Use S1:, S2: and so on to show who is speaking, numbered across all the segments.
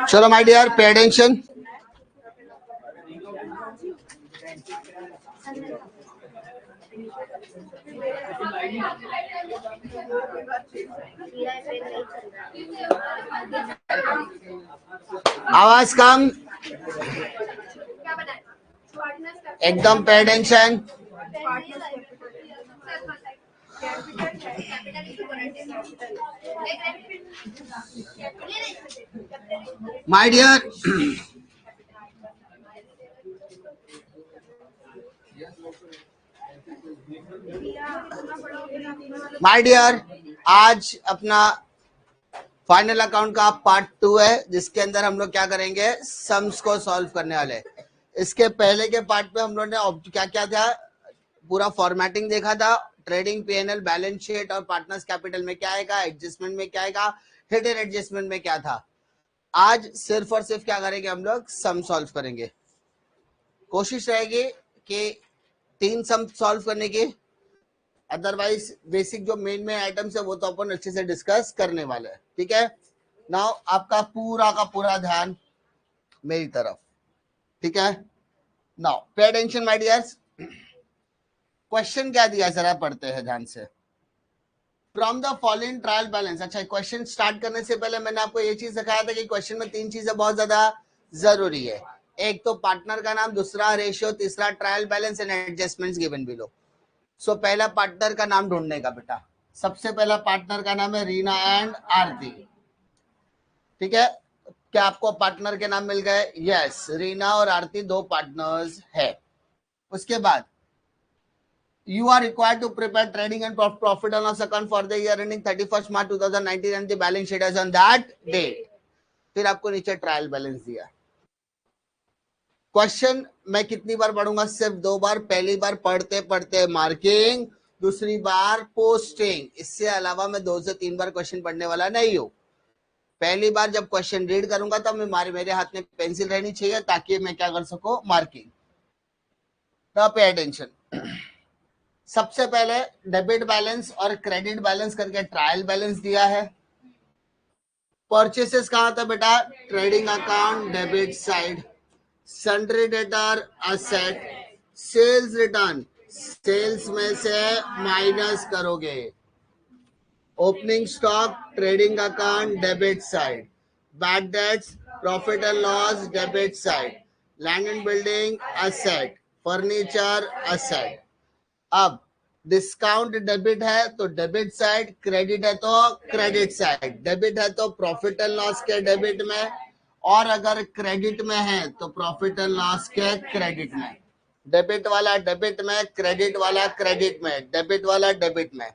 S1: चलो my dear, pay attention. आवाज कम, एकदम pay attention. My dear, my dear, आज अपना फाइनल अकाउंट का पार्ट 2 है, जिसके अंदर हम लोग क्या करेंगे, सम्स को सॉल्व करने वाले। इसके पहले के पार्ट पे हम लोग ने क्या क्या था, पूरा फॉर्मेटिंग देखा था, ट्रेडिंग, पीएनएल, बैलेंस शीट और पार्टनर्स कैपिटल में क्या आएगा, एडजस्टमेंट में क्या आएगा, हिडन एडजस्टमेंट में क्या था। आज सिर्फ और सिर्फ क्या करेंगे, हम लोग सम सॉल्व करेंगे। कोशिश रहेगी कि 3 सम सॉल्व करने की, अदरवाइज बेसिक जो मेन आइटम्स है वो तो अपन अच्छे से डिस्कस करने वाले हैं। ठीक है, नाउ आपका पूरा का पूरा ध्यान मेरी तरफ। ठीक है, नाउ पे अटेंशन माय डियर्स। क्वेश्चन क्या दिया है जरा पढ़ते हैं ध्यान से। From the following trial balance. अच्छा, क्वेश्चन स्टार्ट करने से पहले मैंने आपको ये चीज दिखाया था कि क्वेश्चन में 3 चीजें बहुत ज्यादा जरूरी है। एक तो पार्टनर का नाम, दूसरा रेशियो, तीसरा trial balance and adjustments given below. So पहला पार्टनर का नाम ढूंढने का बेटा। सबसे पहला पार्टनर का नाम है रीना एंड आरती। ठीक है, क्या आपको पार्टनर के नाम मिल गए? यस, रीना और आरती 2 पार्टनर्स है। उसके बाद you are required to prepare trading and profit and loss account for the year ending 31st March 2019 and the balance sheet is on that date. फिर आपको नीचे ट्रायल बैलेंस दिया। क्वेश्चन मैं कितनी बार पढ़ूंगा? सिर्फ 2 बार। पहली बार पढ़ते पढ़ते मार्किंग, दूसरी बार पोस्टिंग। इससे अलावा मैं 2 से 3 बार क्वेश्चन पढ़ने वाला नहीं हूं। पहली बार जब क्वेश्चन रीड करूंगा तब मैं मेरे हाथ में पेंसिल रहनी चाहिए ताकि मैं क्या कर सकूं, मार्किंग। ना पे अटेंशन। सबसे पहले डेबिट बैलेंस और क्रेडिट बैलेंस करके ट्रायल बैलेंस दिया है। परचेसेस कहा था बेटा? Trading account debit side, sundry debtor asset, sales return sales में से माइनस करोगे, opening stock trading account debit side, bad debts profit and loss debit side, land and building asset, furniture asset. अब discount debit है तो debit side, credit है तो credit side. Debit है तो प्रॉफिट एंड लॉस के debit में, और अगर क्रेडिट में है तो प्रॉफिट एंड लॉस के क्रेडिट में। डेबिट वाला डेबिट में, क्रेडिट वाला क्रेडिट में, डेबिट वाला डेबिट में।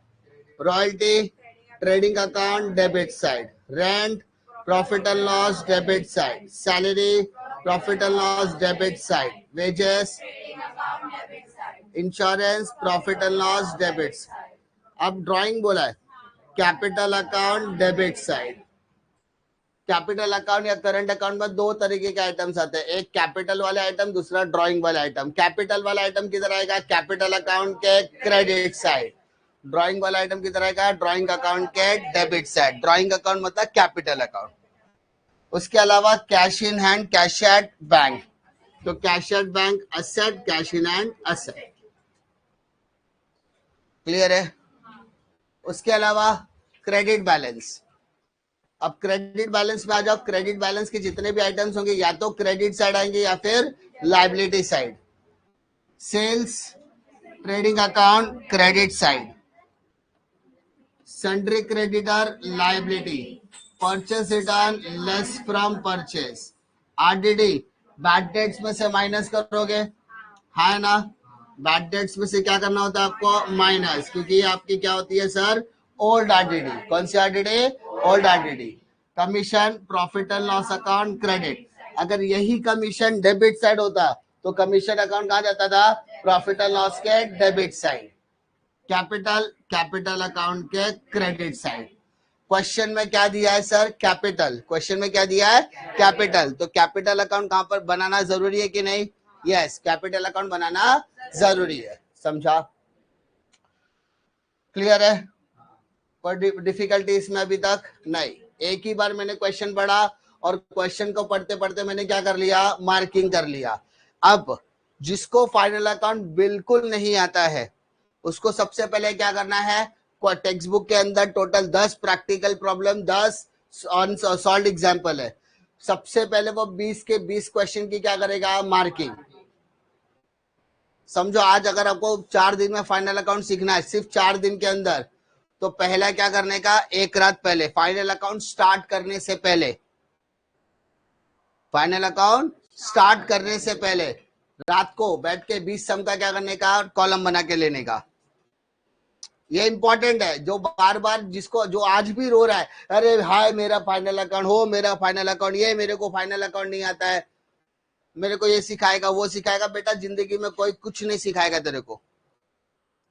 S1: Royalty trading account debit side, rent profit and loss debit side, salary profit and loss debit side, wages insurance profit and loss debits. अब drawing बोला है, capital account debit side. Capital account या current account में 2 तरीके के items आते हैं, एक कैपिटल वाले आइटम, दूसरा ड्राइंग वाला आइटम। कैपिटल वाला आइटम किधर आएगा? कैपिटल अकाउंट के क्रेडिट साइड। ड्राइंग वाला आइटम किधर आएगा? ड्राइंग अकाउंट के डेबिट साइड। ड्राइंग अकाउंट मतलब कैपिटल अकाउंट। उसके अलावा cash in hand, cash at bank, तो cash at bank asset, cash in hand asset. Clear है? उसके अलावा क्रेडिट बैलेंस। अब क्रेडिट बैलेंस में आ जाओ। क्रेडिट बैलेंस के जितने भी आइटम्स होंगे या तो क्रेडिट साइड आएंगे या फिर liability side. Sales trading account credit side, sundry creditor liability, purchase return less from purchase, RDD bad debts में से माइनस करोगे, है ना? बैड डेट्स में से क्या करना होता है आपको? माइनस, क्योंकि ये आपकी क्या होती है सर? Old RDD. कौन सी RDD? Old RDD. Commission profit and loss account credit. अगर यही कमीशन डेबिट साइड होता तो कमीशन अकाउंट कहाँ जाता था? प्रॉफिट एंड लॉस के debit side. Capital, capital account के क्रेडिट साइड। क्वेश्चन में क्या दिया है सर? कैपिटल। क्वेश्चन में क्या दिया है? कैपिटल। तो कैपिटल अकाउंट कहां पर बनाना जरूरी है कि नहीं? यस, कैपिटल अकाउंट बनाना जरूरी है। समझा? क्लियर है? कोई डिफिकल्टी इसमें अभी तक नहीं। एक ही बार मैंने क्वेश्चन पढ़ा और क्वेश्चन को पढ़ते पढ़ते मैंने क्या कर लिया, मार्किंग कर लिया। अब जिसको फाइनल अकाउंट बिल्कुल नहीं आता है उसको सबसे पहले क्या करना है, टेक्स्ट बुक के अंदर total 10 practical problem, 10 solve example है। सबसे पहले वो 20 के 20 क्वेश्चन की क्या करेगा, मार्किंग। समझो आज अगर आपको 4 दिन में फाइनल अकाउंट सीखना है, सिर्फ 4 दिन के अंदर, तो पहला क्या करने का, एक रात पहले फाइनल अकाउंट स्टार्ट करने से पहले, फाइनल अकाउंट स्टार्ट करने से पहले रात को बैठ के 20 सम का क्या करने का, कॉलम बना के लेने का। ये इंपॉर्टेंट है। जो बार बार जिसको, जो आज भी रो रहा है, अरे हाय मेरा फाइनल अकाउंट हो, मेरा फाइनल अकाउंट, ये मेरे को फाइनल अकाउंट नहीं आता है, मेरे को ये सिखाएगा वो सिखाएगा। बेटा जिंदगी में कोई कुछ नहीं सिखाएगा तेरे को।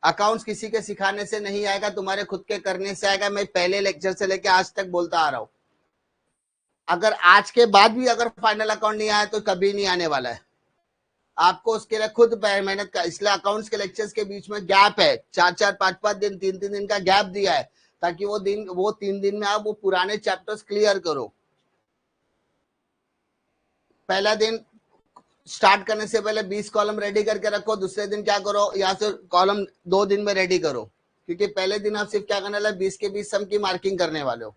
S1: अकाउंट्स किसी के सिखाने से नहीं आएगा, तुम्हारे खुद के करने से आएगा। मैं पहले लेक्चर से लेके आज तक बोलता आ रहा हूं, अगर आज के बाद भी अगर फाइनल अकाउंट नहीं आया तो कभी नहीं आने वाला है। आपको उसके लिए खुद मेहनत का, इसलिए अकाउंट्स के लेक्चर्स के बीच में गैप है, 4-4 5-5 दिन, 3-3 दिन का गैप दिया है, ताकि वो 3 दिन में आप वो पुराने चैप्टर्स क्लियर करो। पहला दिन स्टार्ट करने से पहले 20 कॉलम रेडी करके रखो, दूसरे दिन क्या करो, या फिर कॉलम 2 दिन में रेडी करो, क्योंकि पहले दिन आप सिर्फ क्या करने वाले, 20 के 20 सम की मार्किंग करने वाले हो।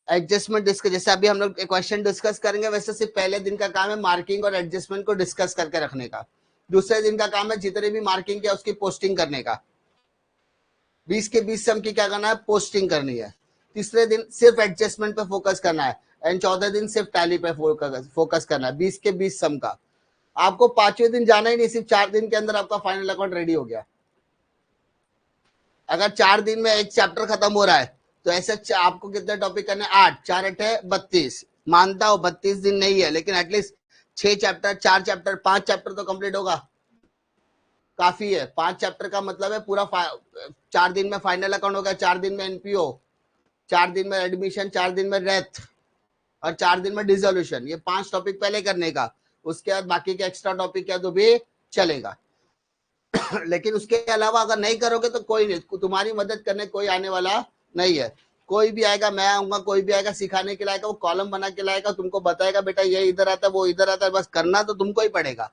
S1: एडजस्टमेंट डिस्कस, जैसे अभी हम लोग क्वेश्चन डिस्कस करेंगे, वैसे सिर्फ पहले दिन का काम है मार्किंग और एडजस्टमेंट को डिस्कस करके रखने का। दूसरे दिन का काम है जितने भी मार्किंग किया उसकी पोस्टिंग करने का। 20 के 20 सम की क्या करना है, पोस्टिंग करनी है। तीसरे दिन सिर्फ एडजस्टमेंट पे फोकस करना है, एंड चौथे दिन सिर्फ टैली पे फोकस करना है, 20 के 20 सम का। आपको 5वें दिन जाना ही नहीं, सिर्फ 4 दिन के अंदर आपका फाइनल अकाउंट रेडी हो गया। अगर 4 दिन में एक चैप्टर खत्म हो रहा है तो ऐसे आपको कितने टॉपिक करने, 8, 4 8 है 32। मानता हूं 32 दिन नहीं है, लेकिन एटलीस्ट 6 चैप्टर, 4 चैप्टर, 5 चैप्टर तो कंप्लीट होगा, काफी है। 5 चैप्टर का मतलब है पूरा 4 दिन में फाइनल अकाउंट होगा, 4 दिन में एनपीओ, 4 दिन में एडमिशन, 4 दिन में रेथ, और 4 दिन में डिसोल्यूशन। ये 5 टॉपिक पहले करने का, उसके बाद बाकी के एक्स्ट्रा टॉपिक क्या तो भी चलेगा। लेकिन उसके अलावा अगर नहीं करोगे तो कोई नहीं, तुम्हारी मदद करने कोई आने वाला नहीं है। कोई भी आएगा, मैं आऊंगा, कोई भी आएगा सिखाने के लाएगा, वो कॉलम बना के लाएगा, तुमको बताएगा बेटा ये इधर आता है वो इधर आता है, बस करना तो तुमको ही पड़ेगा।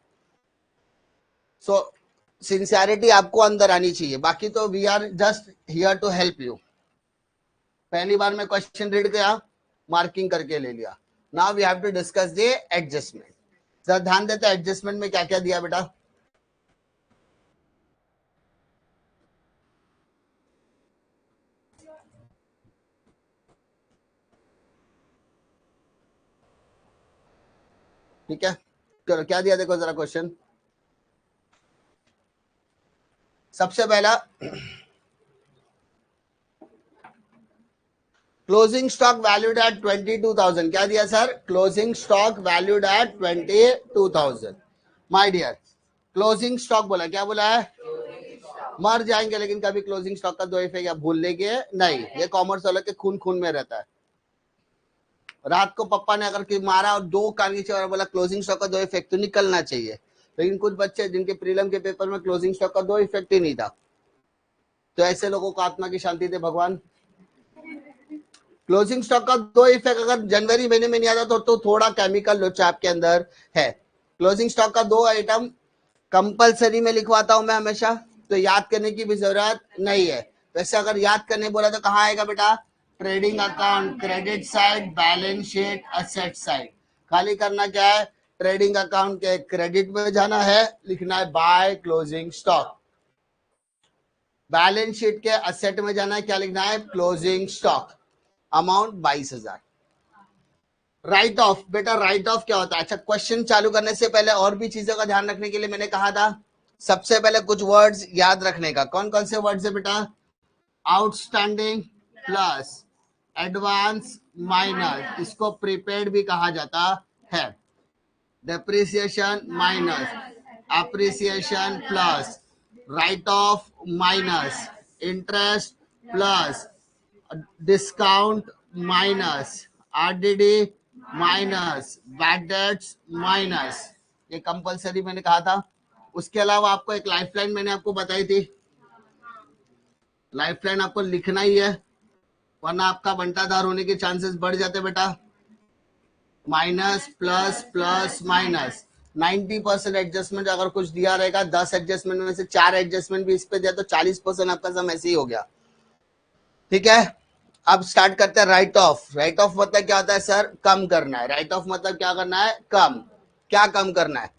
S1: सो सिंसियरिटी आपको अंदर आनी चाहिए, बाकी तो we are just here to help you. पहली बार में क्वेश्चन रीड किया, मार्किंग करके ले लिया। Now we have to discuss the adjustment. जरा ध्यान देते एडजस्टमेंट में क्या क्या दिया बेटा। ठीक है, चलो क्या दिया देखो जरा क्वेश्चन। सबसे पहला क्लोजिंग स्टॉक वैल्यूड एट 22,000, क्या दिया sir, closing stock valued at 22,000। My dear, closing stock बोला, क्या बोला है, मर जाएंगे लेकिन कभी क्लोजिंग स्टॉक का दो इफेक्ट या भूल लेंगे नहीं, ये कॉमर्स वालों के खून खून में रहता है। रात को पप्पा ने अगर मारा और 2 कान नीचे और बोला क्लोजिंग स्टॉक का दो इफेक्ट तो निकलना चाहिए, लेकिन कुछ बच्चे जिनके प्रीलिम के पेपर में क्लोजिंग स्टॉक का दो इफेक्ट ही नहीं था, तो ऐसे लोगों को आत्मा की शांति दे भगवान। क्लोजिंग स्टॉक का दो इफेक्ट अगर जनवरी महीने में नहीं आता तो थोड़ा केमिकल लोचा आपके अंदर है। क्लोजिंग स्टॉक का 2 आइटम कंपलसरी में लिखवाता हूं मैं हमेशा, तो याद करने की भी जरूरत नहीं है। वैसे अगर याद करने बोला तो कहाँ आएगा बेटा, trading account, credit side, balance sheet, asset side. खाली करना क्या है, ट्रेडिंग अकाउंट के क्रेडिट में जाना है, लिखना है bye closing stock. Balance sheet के एसेट में जाना है, क्या लिखना है, closing stock, amount 22,000। Right of, बेटा राइट ऑफ क्या होता है, अच्छा क्वेश्चन चालू करने से पहले और भी चीजों का ध्यान रखने के लिए मैंने कहा था, सबसे पहले कुछ वर्ड्स याद रखने का। कौन कौन से वर्ड्स है बेटा, आउटस्टैंडिंग प्लस एडवांस माइनस, इसको प्रीपेड भी कहा जाता है, depreciation minus appreciation plus right of minus interest plus discount minus RDD minus bad debts minus, ये कंपलसरी मैंने कहा था। उसके अलावा आपको एक लाइफलाइन मैंने आपको बताई थी, लाइफलाइन आपको लिखना ही है, वरना आपका बंटाधार होने के चांसेस बढ़ जाते बेटा। Minus plus plus minus 90% adjustment अगर कुछ दिया रहेगा, 10 एडजस्टमेंट में से 4 एडजस्टमेंट भी इस पे दिया तो 40% आपका सम ऐसे ही हो गया। ठीक है, अब स्टार्ट करते हैं राइट ऑफ। राइट ऑफ मतलब क्या होता है सर? कम करना है। राइट ऑफ मतलब क्या करना है? कम। क्या कम करना है?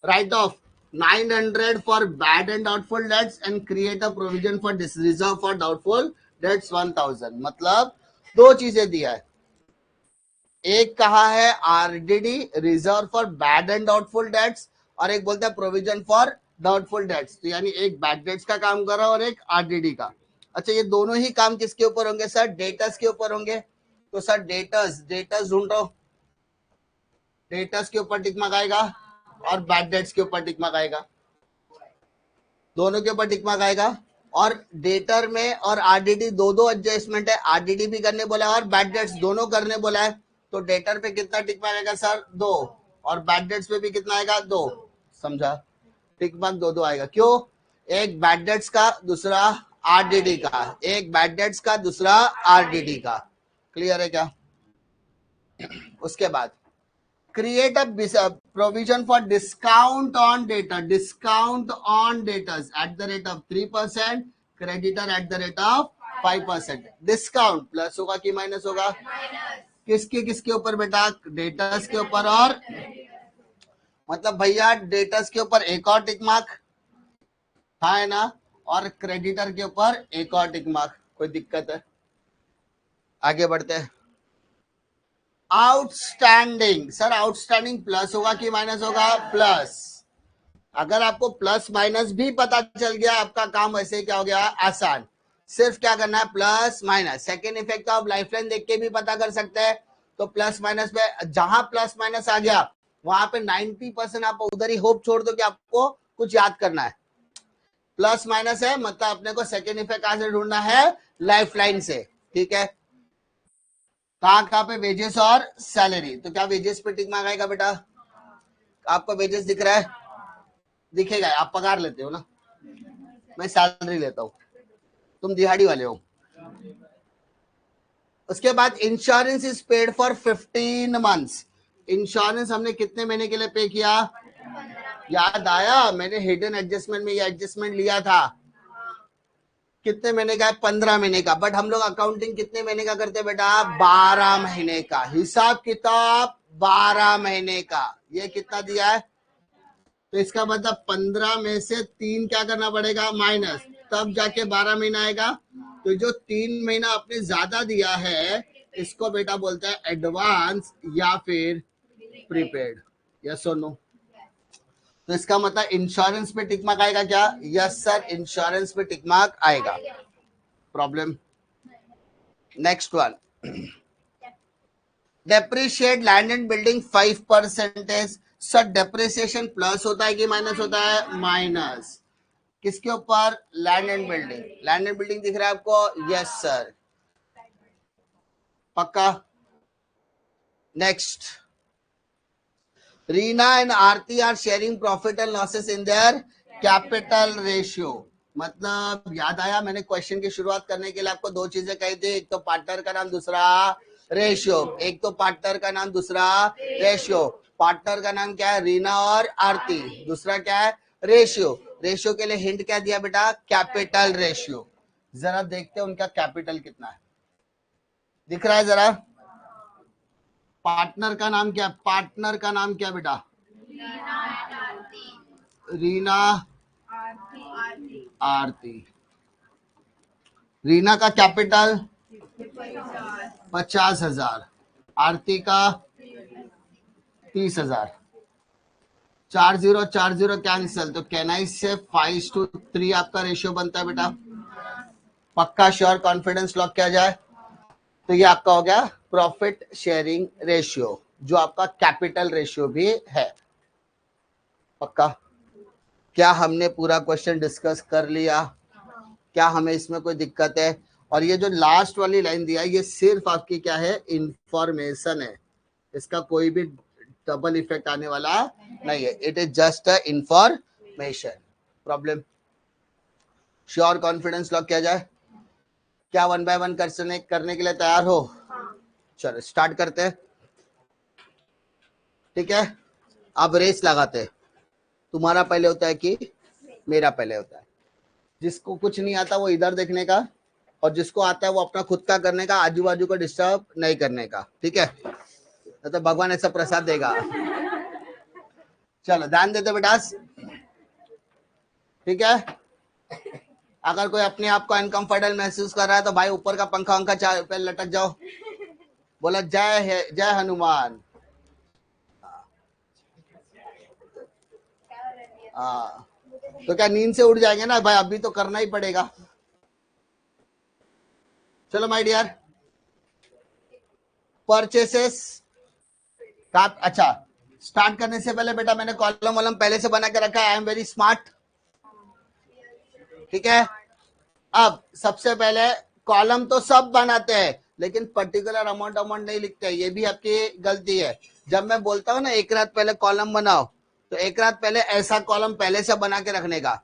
S1: Right of 900 for bad and doubtful debts and create a provision for reserve for doubtful debts 1000। मतलब दो चीजें दिया है। एक कहा है RDD reserve for bad and doubtful debts, और एक बोलता है प्रोविजन फॉर डाउटफुल डेट्स। तो यानी एक बैड डेट्स का काम कर रहा है और एक आरडीडी का। अच्छा, ये दोनों ही काम किसके ऊपर होंगे सर? डेटर्स के ऊपर होंगे। तो सर डेटर्स ढूंढ रहा हूं, डेटर्स के ऊपर टिक मार्क आएगा और बैड डेट्स के ऊपर टिक मार्क आएगा, दोनों के ऊपर टिक मार्क आएगा। और डेटर में और आरडीडी दो एडजस्टमेंट है, आरडीडी भी करने बोला है और बैड डेट्स दोनों करने बोला है। तो डेटर पे कितना टिक मार्क आएगा सर? 2। और बैड डेट्स पे भी कितना आएगा? 2। समझा? टिक मार्क 2 आएगा। क्यों? एक बैड डेट्स का, दूसरा आरडीडी का। एक बैड डेट्स का, दूसरा आरडीडी का। क्लियर है क्या? उसके बाद create a provision for discount on data, discount on data at the rate of 3%, creditor at the rate of 5%। Discount plus होगा कि माइनस होगा? किसके किसके ऊपर बेटा? डेटर्स के ऊपर। और मतलब भैया डेटर्स के ऊपर एक और टिक मार्क है ना, और क्रेडिटर के ऊपर एक और टिक मार्क। कोई दिक्कत है? आगे बढ़ते हैं। आउटस्टैंडिंग, सर आउटस्टैंडिंग प्लस होगा कि माइनस होगा? प्लस। अगर आपको प्लस माइनस भी पता चल गया, आपका काम वैसे क्या हो गया? आसान। सिर्फ क्या करना है? Plus minus. Second effect of lifeline देख के भी पता कर सकते हैं। तो प्लस माइनस पे जहां प्लस माइनस आ गया वहां पे 90% आप उधर ही होप छोड़ दो कि आपको कुछ याद करना है। प्लस माइनस है मतलब अपने को सेकेंड इफेक्ट कहां से ढूंढना है? लाइफलाइन से। ठीक है, कहां पे? वेजेस और सैलरी। तो क्या वेजेस पे टिक मार्क आएगा बेटा? आपको वेजेस दिख रहा है? दिखेगा। आप पगार लेते हो ना, मैं सैलरी लेता हूं, तुम दिहाड़ी वाले हो। उसके बाद insurance is paid for 15 months. Insurance हमने कितने महीने के लिए पे किया? याद आया? मैंने हिडन एडजस्टमेंट में ये एडजस्टमेंट लिया था। कितने महीने का है? 15 महीने का। बट हम लोग अकाउंटिंग कितने महीने का करते हैं बेटा? 12 महीने का। हिसाब किताब 12 महीने का। ये कितना दिया है? तो इसका मतलब 15 में से 3 क्या करना पड़ेगा? माइनस, तब जाके 12 महीना आएगा। तो जो 3 महीना आपने ज्यादा दिया है इसको बेटा बोलता है एडवांस या फिर प्रीपेड। यस और नो? तो इसका मतलब इंश्योरेंस पे टिक मार्क आएगा क्या? यस सर, इंश्योरेंस पे टिक मार्क आएगा। Problem? Next one, depreciate land and building 5%। Sir depreciation plus होता है कि माइनस होता है? माइनस। किसके ऊपर? Land and building. Land and building दिख रहा है आपको? यस सर, पक्का। Next, Reena and Aarti are sharing profit and losses in their capital ratio. मतलब याद आया? मैंने क्वेश्चन की शुरुआत करने के लिए आपको दो चीजें कही थी, एक तो पार्टनर का नाम, दूसरा रेशियो। एक तो पार्टनर का नाम, दूसरा रेशियो। पार्टनर का नाम क्या है? रीना और आरती। दूसरा क्या है? रेशियो। रेशियो के लिए हिंट क्या दिया बेटा? Capital ratio. जरा देखते हैं उनका कैपिटल कितना है। दिख रहा है जरा? पार्टनर का नाम क्या? पार्टनर का नाम क्या बेटा? रीना, आरती। रीना का कैपिटल 50,000, आरती का 30,000। 40 कैंसिल, तो कैनाई से 5:3 आपका रेशियो बनता है बेटा। पक्का? श्योर? कॉन्फिडेंस लॉक किया जाए? तो ये आपका हो गया प्रॉफिट शेयरिंग रेशियो, जो आपका कैपिटल रेशियो भी है। पक्का? क्या हमने पूरा क्वेश्चन डिस्कस कर लिया? क्या हमें इसमें कोई दिक्कत है? और ये जो लास्ट वाली लाइन दिया है ये सिर्फ आपकी क्या है? इंफॉर्मेशन है, इसका कोई भी डबल इफेक्ट आने वाला नहीं है। It is just a information. Problem? Sure? Confidence lock किया जाए? क्या 1 by 1 करने के लिए तैयार हो? चलो स्टार्ट करते हैं, ठीक है। अब रेस लगाते हैं, तुम्हारा पहले होता है कि मेरा पहले होता है। जिसको कुछ नहीं आता वो इधर देखने का, और जिसको आता है वो अपना खुद का करने का, आजू बाजू को डिस्टर्ब नहीं करने का, ठीक है। तो भगवान ऐसा प्रसाद देगा। चलो ध्यान देते बेटा, ठीक है। अगर कोई अपने आप को अनकंफर्टेबल महसूस कर रहा है तो भाई ऊपर का पंखा वंखा पे लटक जाओ, बोला जय हनुमान। हाँ, तो क्या नींद से उठ जाएंगे ना भाई, अभी तो करना ही पड़ेगा। चलो माय डियर, परचेसेस का, अच्छा स्टार्ट करने से पहले बेटा मैंने कॉलम वॉलम पहले से बना के रखा है, आई एम वेरी स्मार्ट, ठीक है। अब सबसे पहले कॉलम तो सब बनाते हैं लेकिन पर्टिकुलर अमाउंट नहीं लिखते, ये भी आपकी गलती है। जब मैं बोलता हूं ना एक रात पहले कॉलम बनाओ, तो एक रात पहले ऐसा कॉलम पहले से बना के रखने का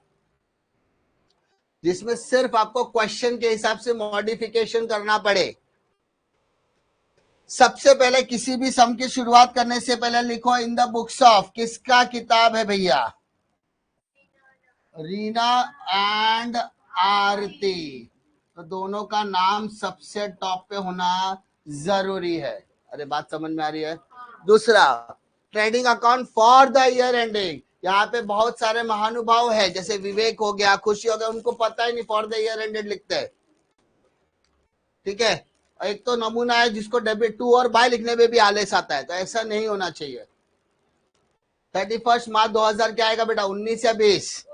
S1: जिसमें सिर्फ आपको क्वेश्चन के हिसाब से मॉडिफिकेशन करना पड़े। सबसे पहले किसी भी सम की शुरुआत करने से पहले लिखो इन द बुक्स ऑफ, किसका किताब है भैया? रीना एंड आरती। तो दोनों का नाम सबसे टॉप पे होना जरूरी है। अरे बात समझ में आ रही है? दूसरा, trading account for the year ending. यहाँ पे बहुत सारे महानुभाव है, जैसे विवेक हो गया, खुशी हो गया, उनको पता ही नहीं फॉर द ईयर एंडेड लिखते हैं, ठीक है। एक तो नमूना है जिसको डेबिट टू और बाय लिखने में भी आलस आता है, तो ऐसा नहीं होना चाहिए। 31 मार्च 2000 क्या आएगा बेटा, 19 या 20?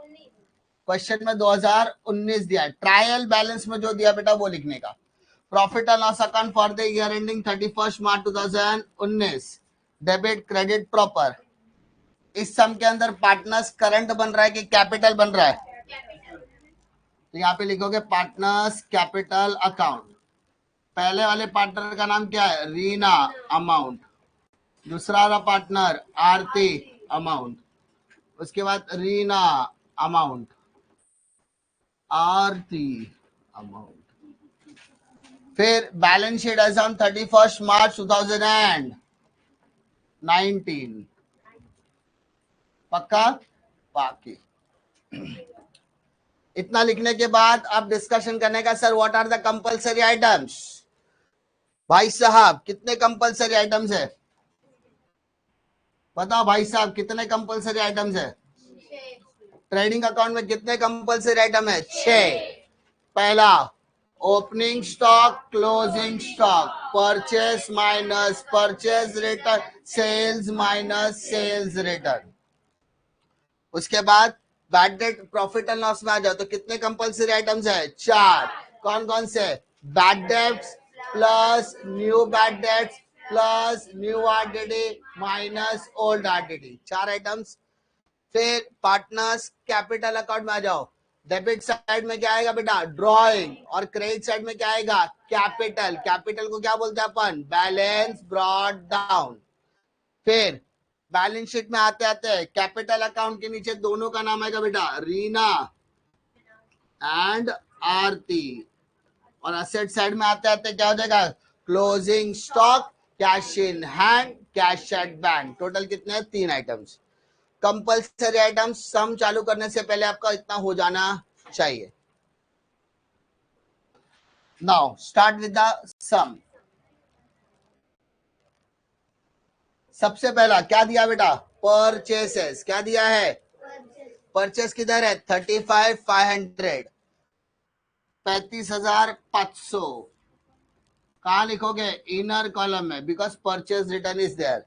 S1: क्वेश्चन में 2019 दिया है। ट्रायल बैलेंस में जो दिया बेटा वो लिखने का। Profit and loss account for the year ending 31 March 2019, debit credit proper. इस सम के अंदर पार्टनर्स करंट बन रहा है कि कैपिटल बन रहा है? तो यहाँ पे लिखोगे पार्टनर्स कैपिटल अकाउंट। पहले वाले पार्टनर का नाम क्या है? रीना अमाउंट। दूसरा वाला पार्टनर आरती अमाउंट। उसके बाद रीना अमाउंट, आरती अमाउंट। फिर बैलेंस शीट एज ऑन 31 मार्च 2019। पक्का? बाकी इतना लिखने के बाद अब डिस्कशन करने का, sir what are the compulsory items. भाई साहब कितने कंपलसरी आइटम्स है? बताओ भाई साहब कितने कंपलसरी आइटम्स है? ट्रेडिंग अकाउंट में कितने कंपलसरी आइटम है? 6। पहला, opening stock, closing stock, purchase minus purchase return, sales minus sales return. उसके बाद bad debt profit and loss में आ जाओ तो कितने कंपलसरी आइटम्स है? 4। कौन कौन से? Bad debts plus new bad debts plus new RDD minus old RDD, 4 items. फिर पार्टनर्स कैपिटल अकाउंट में आ जाओ। डेबिट साइड में क्या आएगा बेटा? ड्रॉइंग। और क्रेडिट साइड में क्या आएगा? कैपिटल। कैपिटल को क्या बोलते हैं अपन? Balance brought down. फिर बैलेंस शीट में आते आते कैपिटल अकाउंट के नीचे दोनों का नाम आएगा बेटा, रीना एंड आरती। और असेट साइड में आते आते क्या हो जाएगा? Closing stock, cash in hand, cash at bank. Total कितने हैं? 3 आइटम्स। कंपल्सरी आइटम्स सम चालू करने से पहले आपका इतना हो जाना चाहिए। नाउ स्टार्ट विद द सम। सबसे पहला क्या दिया बेटा? परचेसेस। क्या दिया है? परचेस किधर है? 35,500, 35,500। कहा लिखोगे? इनर कॉलम में, because purchase return is there.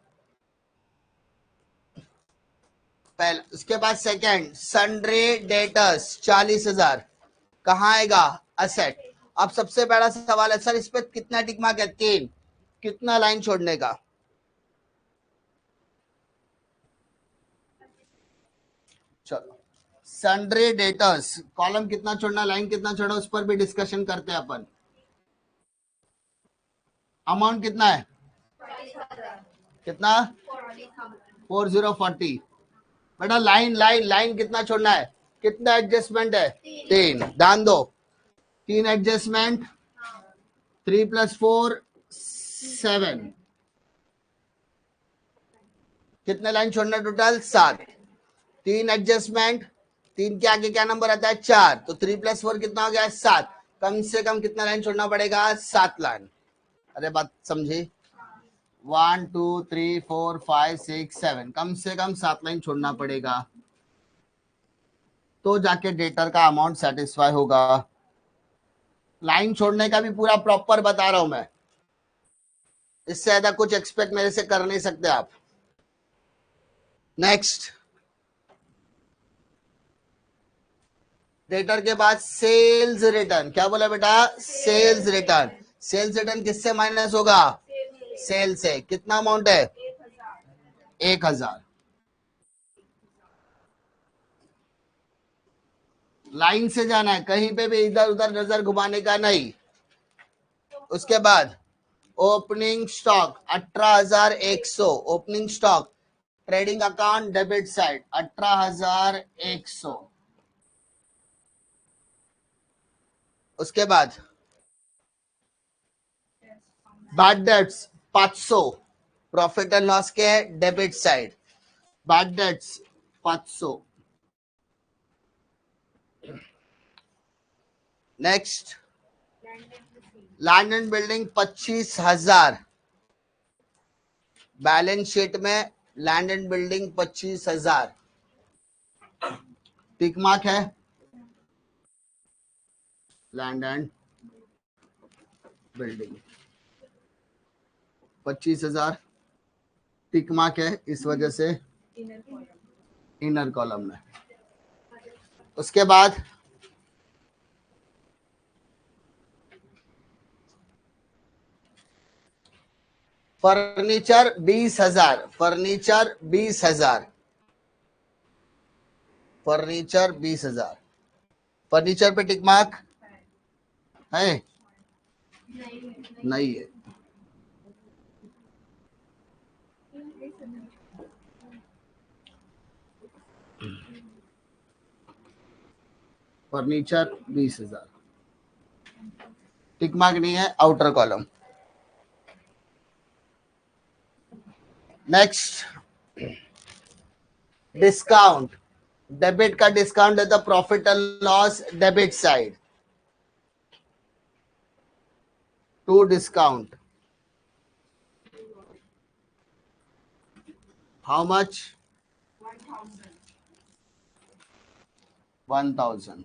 S1: पहला। उसके बाद सेकंड, सन्ड्री डेटर्स 40,000, कहाँ आएगा? असेट। अब सबसे पहला सवाल है, सर इस पे कितना टिक मार्क है? 3। कितना लाइन छोड़ने का? चलो, सन्ड्री डेटर्स कॉलम कितना छोड़ना, लाइन कितना छोड़ना, उस पर भी डिस्कशन करते हैं अपन। अमाउंट कितना है? कितना? 4040। बेटा लाइन लाइन लाइन कितना छोड़ना है? कितना एडजस्टमेंट है? 3। ध्यान दो, 3 एडजस्टमेंट 3 + 4 7, कितने लाइन छोड़ना टोटल 7, 3 एडजस्टमेंट, 3 के आगे क्या नंबर आता है 4, तो 3 + 4 कितना हो गया 7, कम से कम कितना लाइन छोड़ना पड़ेगा 7 लाइन। अरे बात समझी, 1 2 3 4 5 6 7, कम से कम 7 लाइन छोड़ना पड़ेगा तो जाके डेटर का अमाउंट सेटिस्फाई होगा। लाइन छोड़ने का भी पूरा प्रॉपर बता रहा हूं मैं, इससे ज्यादा कुछ एक्सपेक्ट मेरे से कर नहीं सकते आप। नेक्स्ट, डेटर के बाद सेल्स रिटर्न, क्या बोला बेटा सेल्स रिटर्न। सेल्स रिटर्न किससे माइनस होगा सेल से, कितना अमाउंट है 1000। लाइन से जाना है, कहीं पे भी इधर उधर नजर घुमाने का नहीं। उसके बाद opening stock 18,100, opening stock trading account debit side 18,100। उसके बाद bad debts 500, profit and loss के debit side, bad debts 500। Next, land and building 25,000, balance sheet में land and building 25,000, tick mark है land and building 25,000, tick mark है इस वजह से inner column में। उसके बाद फर्नीचर 20,000, फर्नीचर 20,000, फर्नीचर 20,000, फर्नीचर पे टिक मार्क है नहीं है। फर्नीचर 20,000, टिक मार्क नहीं है, outer column. Next, discount, debit का डिस्काउंट है तो profit and loss debit side to discount, how much 1,000।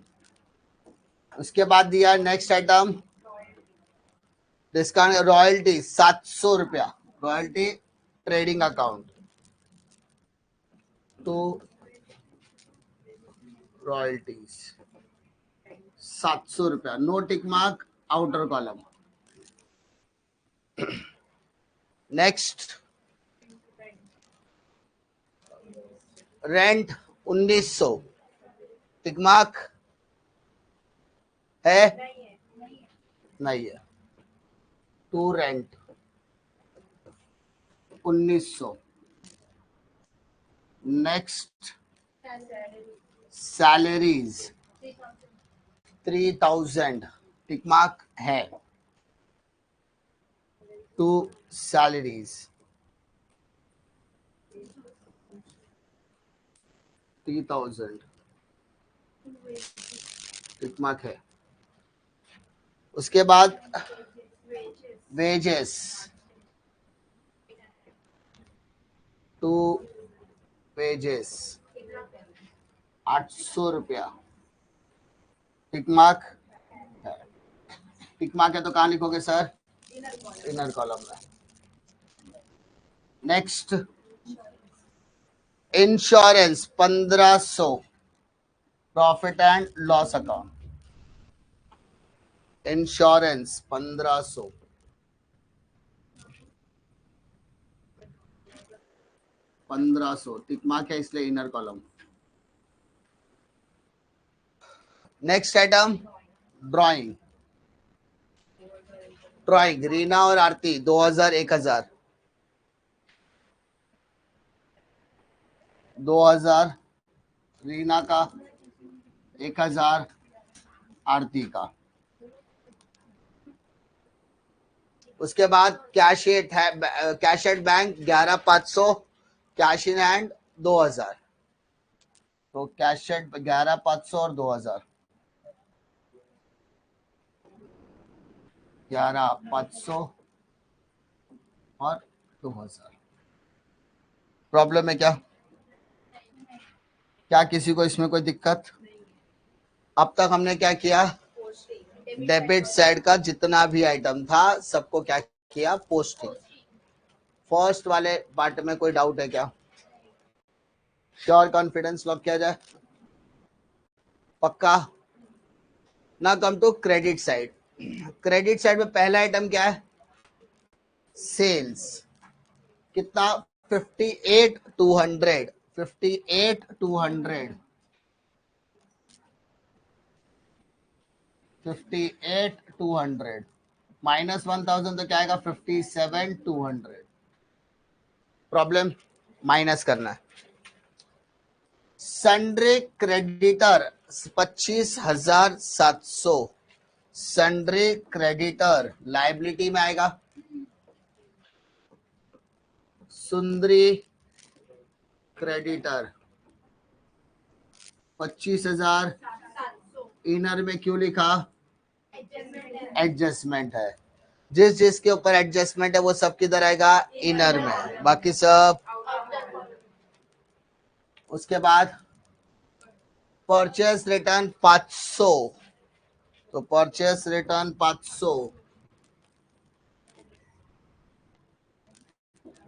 S1: उसके बाद दिया नेक्स्ट आइटम डिस्काउंट रॉयल्टी 700 रुपया, royalty trading account to royalties 700 रुपया, no tick mark, outer column. Next, rent 1900, tick mark है नहीं है, to rent 1900। Next, salaries 3,000, tick mark है to salaries 3,000, tick mark है। उसके बाद वेजेस टू वेजेस 800 रुपया, टिक मार्क है, टिक मार्क है तो कहां लिखोगे सर इनर कॉलम में। Next, insurance 1500, profit and loss account, insurance 1500, 1500, tick mark है इसलिए inner column. Next item drawing, drawing Reena और आरती 2000 1000, 2000 रीना का, 1000 आरती का। उसके बाद कैश एट है, cash at bank 11,500, cash in hand 2,000। तो कैश एट 11,500 और 2,000, 11,500 और 2,000। प्रॉब्लम है क्या? क्या किसी को इसमें कोई दिक्कत? अब तक हमने क्या किया? डेबिट साइड का जितना भी आइटम था सबको क्या किया? पोस्टिंग। फर्स्ट वाले पार्ट में कोई डाउट है क्या? श्योर, कॉन्फिडेंस लॉक किया जाए? पक्का ना? Come to credit side. Credit side में पहला आइटम क्या है? सेल्स। कितना? 58,200, 58,200, 58,200 माइनस 1,000 तो क्या आएगा? 57,200। प्रॉब्लम? माइनस करना है। Sundry creditor 25,700, sundry creditor liability में आएगा। सुंदरी क्रेडिटर 25,000, इनर में क्यों लिखा? एडजस्टमेंट है। जिस जिसके ऊपर एडजस्टमेंट है वो सब किधर आएगा? इनर में, बाकी सब। उसके बाद परचेस रिटर्न 500, तो परचेस रिटर्न 500,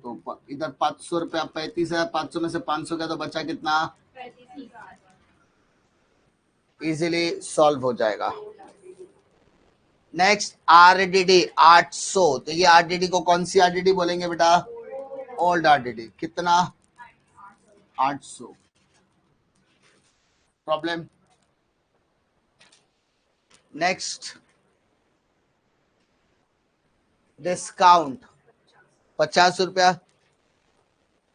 S1: तो इधर 500 रुपया 35,500 में से 500 का तो बचा कितना? इजीली सॉल्व हो जाएगा। नेक्स्ट आरडीडी 800, तो ये आरडीडी को कौन सी आरडीडी बोलेंगे बेटा? Old RDD. कितना? 800। प्रॉब्लम? नेक्स्ट डिस्काउंट 50 रुपया।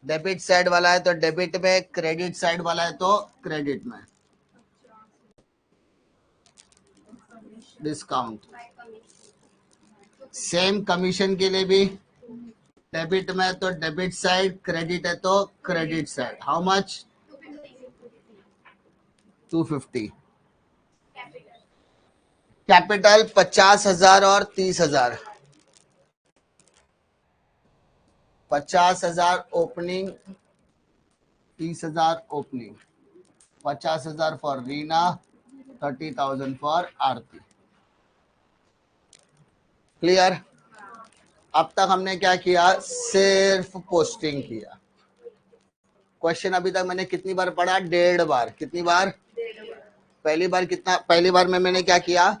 S1: डेबिट साइड वाला है तो डेबिट में, क्रेडिट साइड वाला है तो क्रेडिट में डिस्काउंट। सेम कमीशन के लिए भी, डेबिट में तो डेबिट साइड, क्रेडिट है तो credit side. How much? 250। Capital 50,000 और 30,000, 50,000 opening, 30,000 opening, 50,000 for Reena, 30,000 for Aarti. Clear? अब तक हमने क्या किया? सिर्फ पोस्टिंग किया। क्वेश्चन अभी तक मैंने कितनी बार पढ़ा? 1.5 बार। कितनी बार? पहली बार कितना? पहली बार में मैंने क्या किया?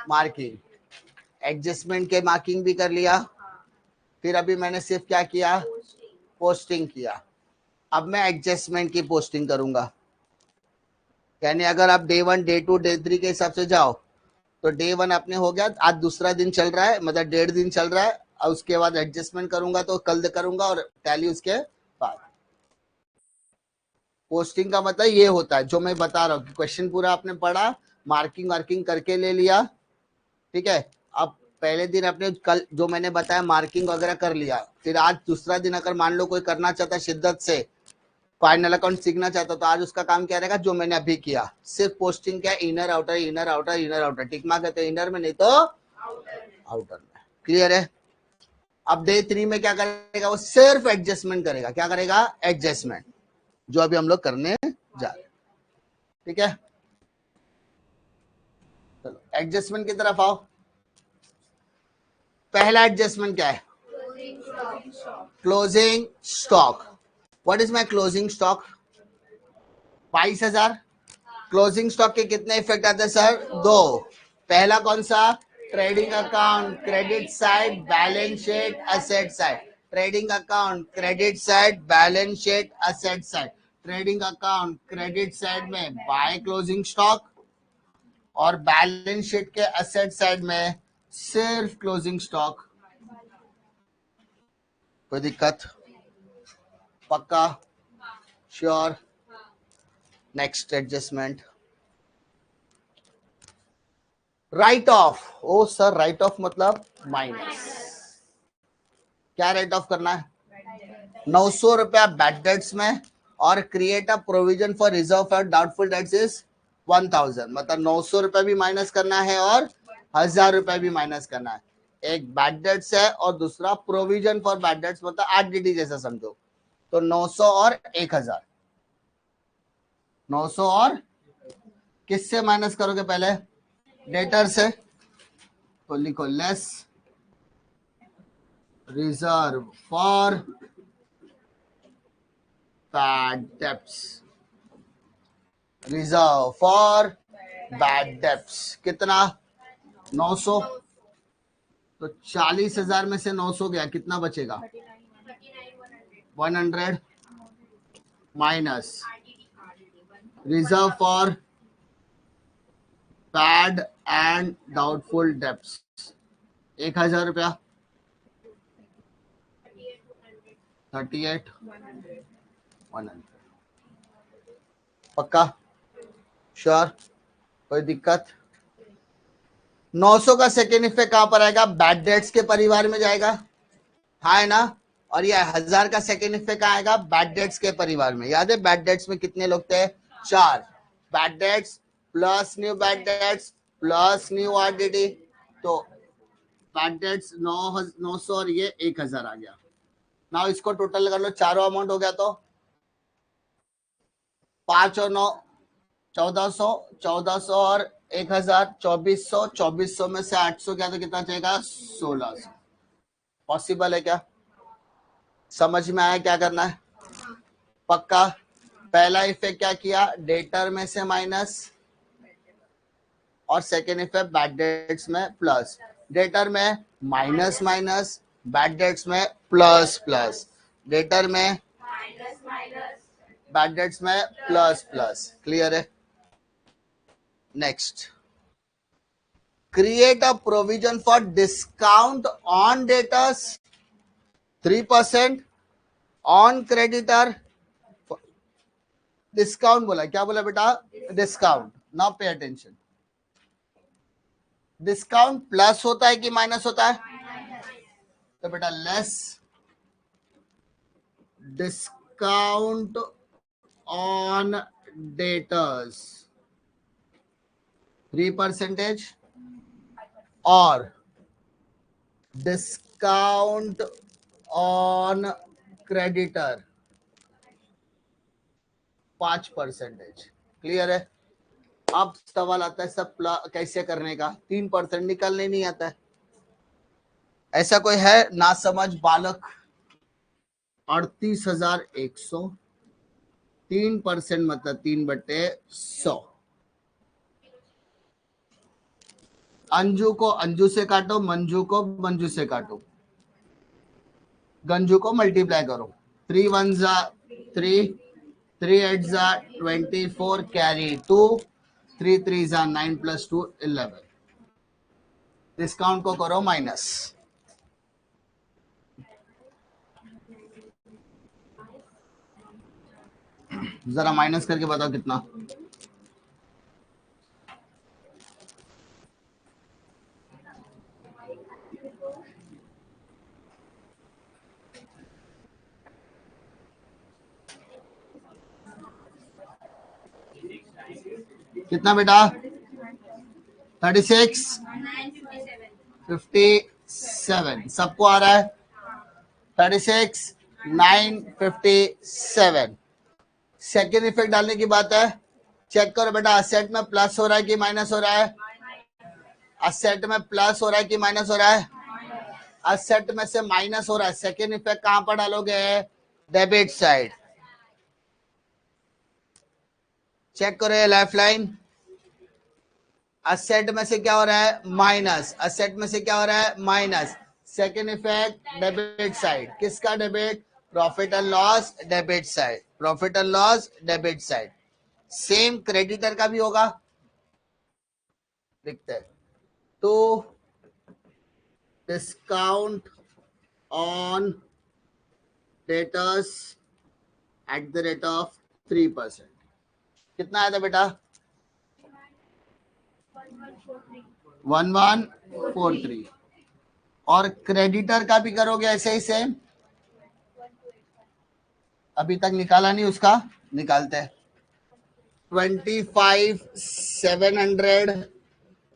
S1: मार्किंग। एडजस्टमेंट के मार्किंग भी कर लिया। फिर अभी मैंने सिर्फ क्या किया? पोस्टिंग किया। अब मैं एडजस्टमेंट की पोस्टिंग करूंगा। यानी अगर आप डे 1, डे 2, डे 3 के हिसाब से जाओ तो डे 1 अपने हो गया, आज दूसरा दिन चल रहा है, मतलब 1.5 दिन चल रहा है, और उसके बाद एडजस्टमेंट करूंगा तो कल करूंगा और टैली उसके बाद। पोस्टिंग का मतलब ये होता है जो मैं बता रहा हूँ। क्वेश्चन पूरा आपने पढ़ा, मार्किंग वार्किंग करके ले लिया, ठीक है। अब पहले दिन अपने कल जो मैंने बताया मार्किंग वगैरह कर लिया, फिर आज दूसरा दिन अगर मान लो कोई करना चाहता है शिद्दत से, फाइनल अकाउंट सीखना चाहता तो आज उसका काम क्या रहेगा? जो मैंने अभी किया, सिर्फ पोस्टिंग क्या? Inner outer, inner outer, inner outer. Tick mark कहते हैं इनर में, नहीं तो आउटर में। क्लियर है? अब डे 3 में क्या करेगा? वो सिर्फ एडजस्टमेंट करेगा। क्या करेगा? एडजस्टमेंट, जो अभी हम लोग करने जा रहे हैं। ठीक है, चलो एडजस्टमेंट की तरफ आओ। पहला एडजस्टमेंट क्या है? Closing stock. What is my closing stock? 22,000। Closing stock के कितने इफेक्ट आते हैं सर? 2। पहला कौन सा? Trading account credit side, balance sheet asset side. Trading account credit side, balance sheet asset side. Trading account credit side में by closing stock, और balance sheet के असेट साइड में सिर्फ क्लोजिंग स्टॉक। कोई दिक्कत? पक्का? Sure? Next adjustment write off, oh sir write off मतलब minus, क्या राइट ऑफ करना है? 900 रुपया बैड डेट्स में और create a provision for reserve for doubtful debts is 1000, मतलब 900 रुपया भी माइनस करना है और 1000 रुपया भी माइनस करना है। एक बैड डेट्स है और दूसरा प्रोविजन फॉर बैड डेट्स, मतलब आरडीडी जैसा समझो। तो 900 और 1000, 900 और किससे माइनस करोगे? पहले डेटर से, तो लिखो less reserve for bad debts, reserve for bad debts कितना? 900, तो 40,000 में से 900 गया, कितना बचेगा? 100 minus reserve for bad and doubtful debts 1000 रुपया, 38,100। पक्का? श्योर? कोई दिक्कत? 900 का सेकेंड इफेक्ट कहां पर आएगा? बैड डेट्स के परिवार में जाएगा, हाँ है ना? और ये 1000 का सेकेंड इफेक्ट आएगा बैड डेट्स के परिवार में। याद है बैड डेट्स में कितने लोग थे? 4। Bad debts plus new bad debts plus new RDD, तो बैड डेट्स 900 और ये 1000 आ गया। ना इसको टोटल कर लो, चारों अमाउंट हो गया, तो 5 और 9 1400, 1400 और 1000 2400, 2400 में से 800 क्या, तो कितना चाहिएगा? 1600। पॉसिबल है क्या? समझ में आया क्या करना है? पक्का? पहला इफेक्ट क्या किया? डेटर में से माइनस, और सेकेंड इफेक्ट बैड डेट्स में प्लस। डेटर में माइनस माइनस, बैड डेट्स में प्लस प्लस। डेटर में बैड डेट्स में प्लस प्लस। क्लियर है? Next, create a provision for discount on debtors 3%, on creditor. Discount बोला, क्या बोला बेटा? Discount. Now pay attention, discount plus होता है कि माइनस होता है? तो बेटा लेस डिस्काउंट ऑन डेटर्स 3% और डिस्काउंट ऑन क्रेडिटर 5%। क्लियर है? अब सवाल आता है सब कैसे करने का? 3% निकालने नहीं आता है। ऐसा कोई है ना समझ बालक? 38,100, 3% मतलब 3/100। अंजू को अंजू से काटो, मंजू को मंजू से काटो, गंजू को मल्टीप्लाई करो। 3 1 जा 3, 3 8 जा 24, कैरी 2, 3 3 जा 9 + 2 11। डिस्काउंट को करो माइनस। जरा माइनस करके बताओ कितना? कितना बेटा? 36 57 सबको आ रहा है? 36 957। सेकेंड इफेक्ट डालने की बात है। चेक करो बेटा, असेट में प्लस हो रहा है कि माइनस हो रहा है? असेट में प्लस हो रहा है कि माइनस हो रहा है? असेट में से माइनस हो रहा है। सेकेंड इफेक्ट कहां पर डालोगे? Debit side. चेक करो ये लाइफ लाइन, असेट में से क्या हो रहा है? माइनस। असेट में से क्या हो रहा है? Minus. Second effect debit side. किसका debit? Profit and loss debit side, profit and loss debit side. Same creditor का भी होगा, देखते हैं। तो डिस्काउंट ऑन डेटर्स @ 3%। कितना आया था बेटा? 1143 और क्रेडिटर का भी करोगे ऐसे ही सेम। अभी तक निकाला नहीं उसका, निकालते हैं। 25,700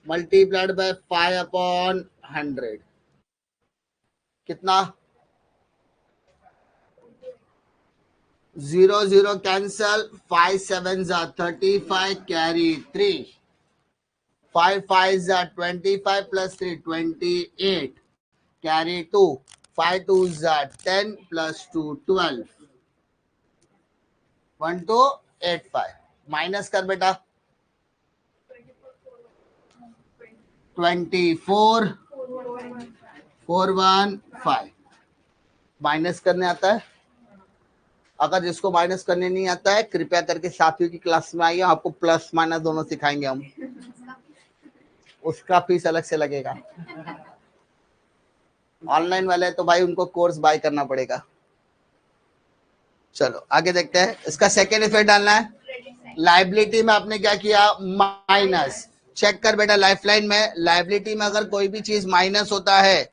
S1: मल्टीप्लाइड बाय 5/100 कितना? 0 0 cancel, 5 7 35 carry 3, 5 5 25 plus 3 28 carry 2, 5 2 10 plus 2 12, 1285 minus कर बेटा 24,415 माइनस करने आता है। अगर जिसको माइनस करने नहीं आता है कृपया करके साथियों की क्लास में आइए, आपको प्लस माइनस दोनों सिखाएंगे हम, उसका फीस अलग से लगेगा। ऑनलाइन वाले तो भाई उनको कोर्स बाय करना पड़ेगा। चलो आगे देखते हैं। इसका सेकेंड इफेक्ट डालना है। लाइबिलिटी में आपने क्या किया? माइनस। चेक कर बेटा, लाइफलाइन में लाइबिलिटी में अगर कोई भी चीज माइनस होता है,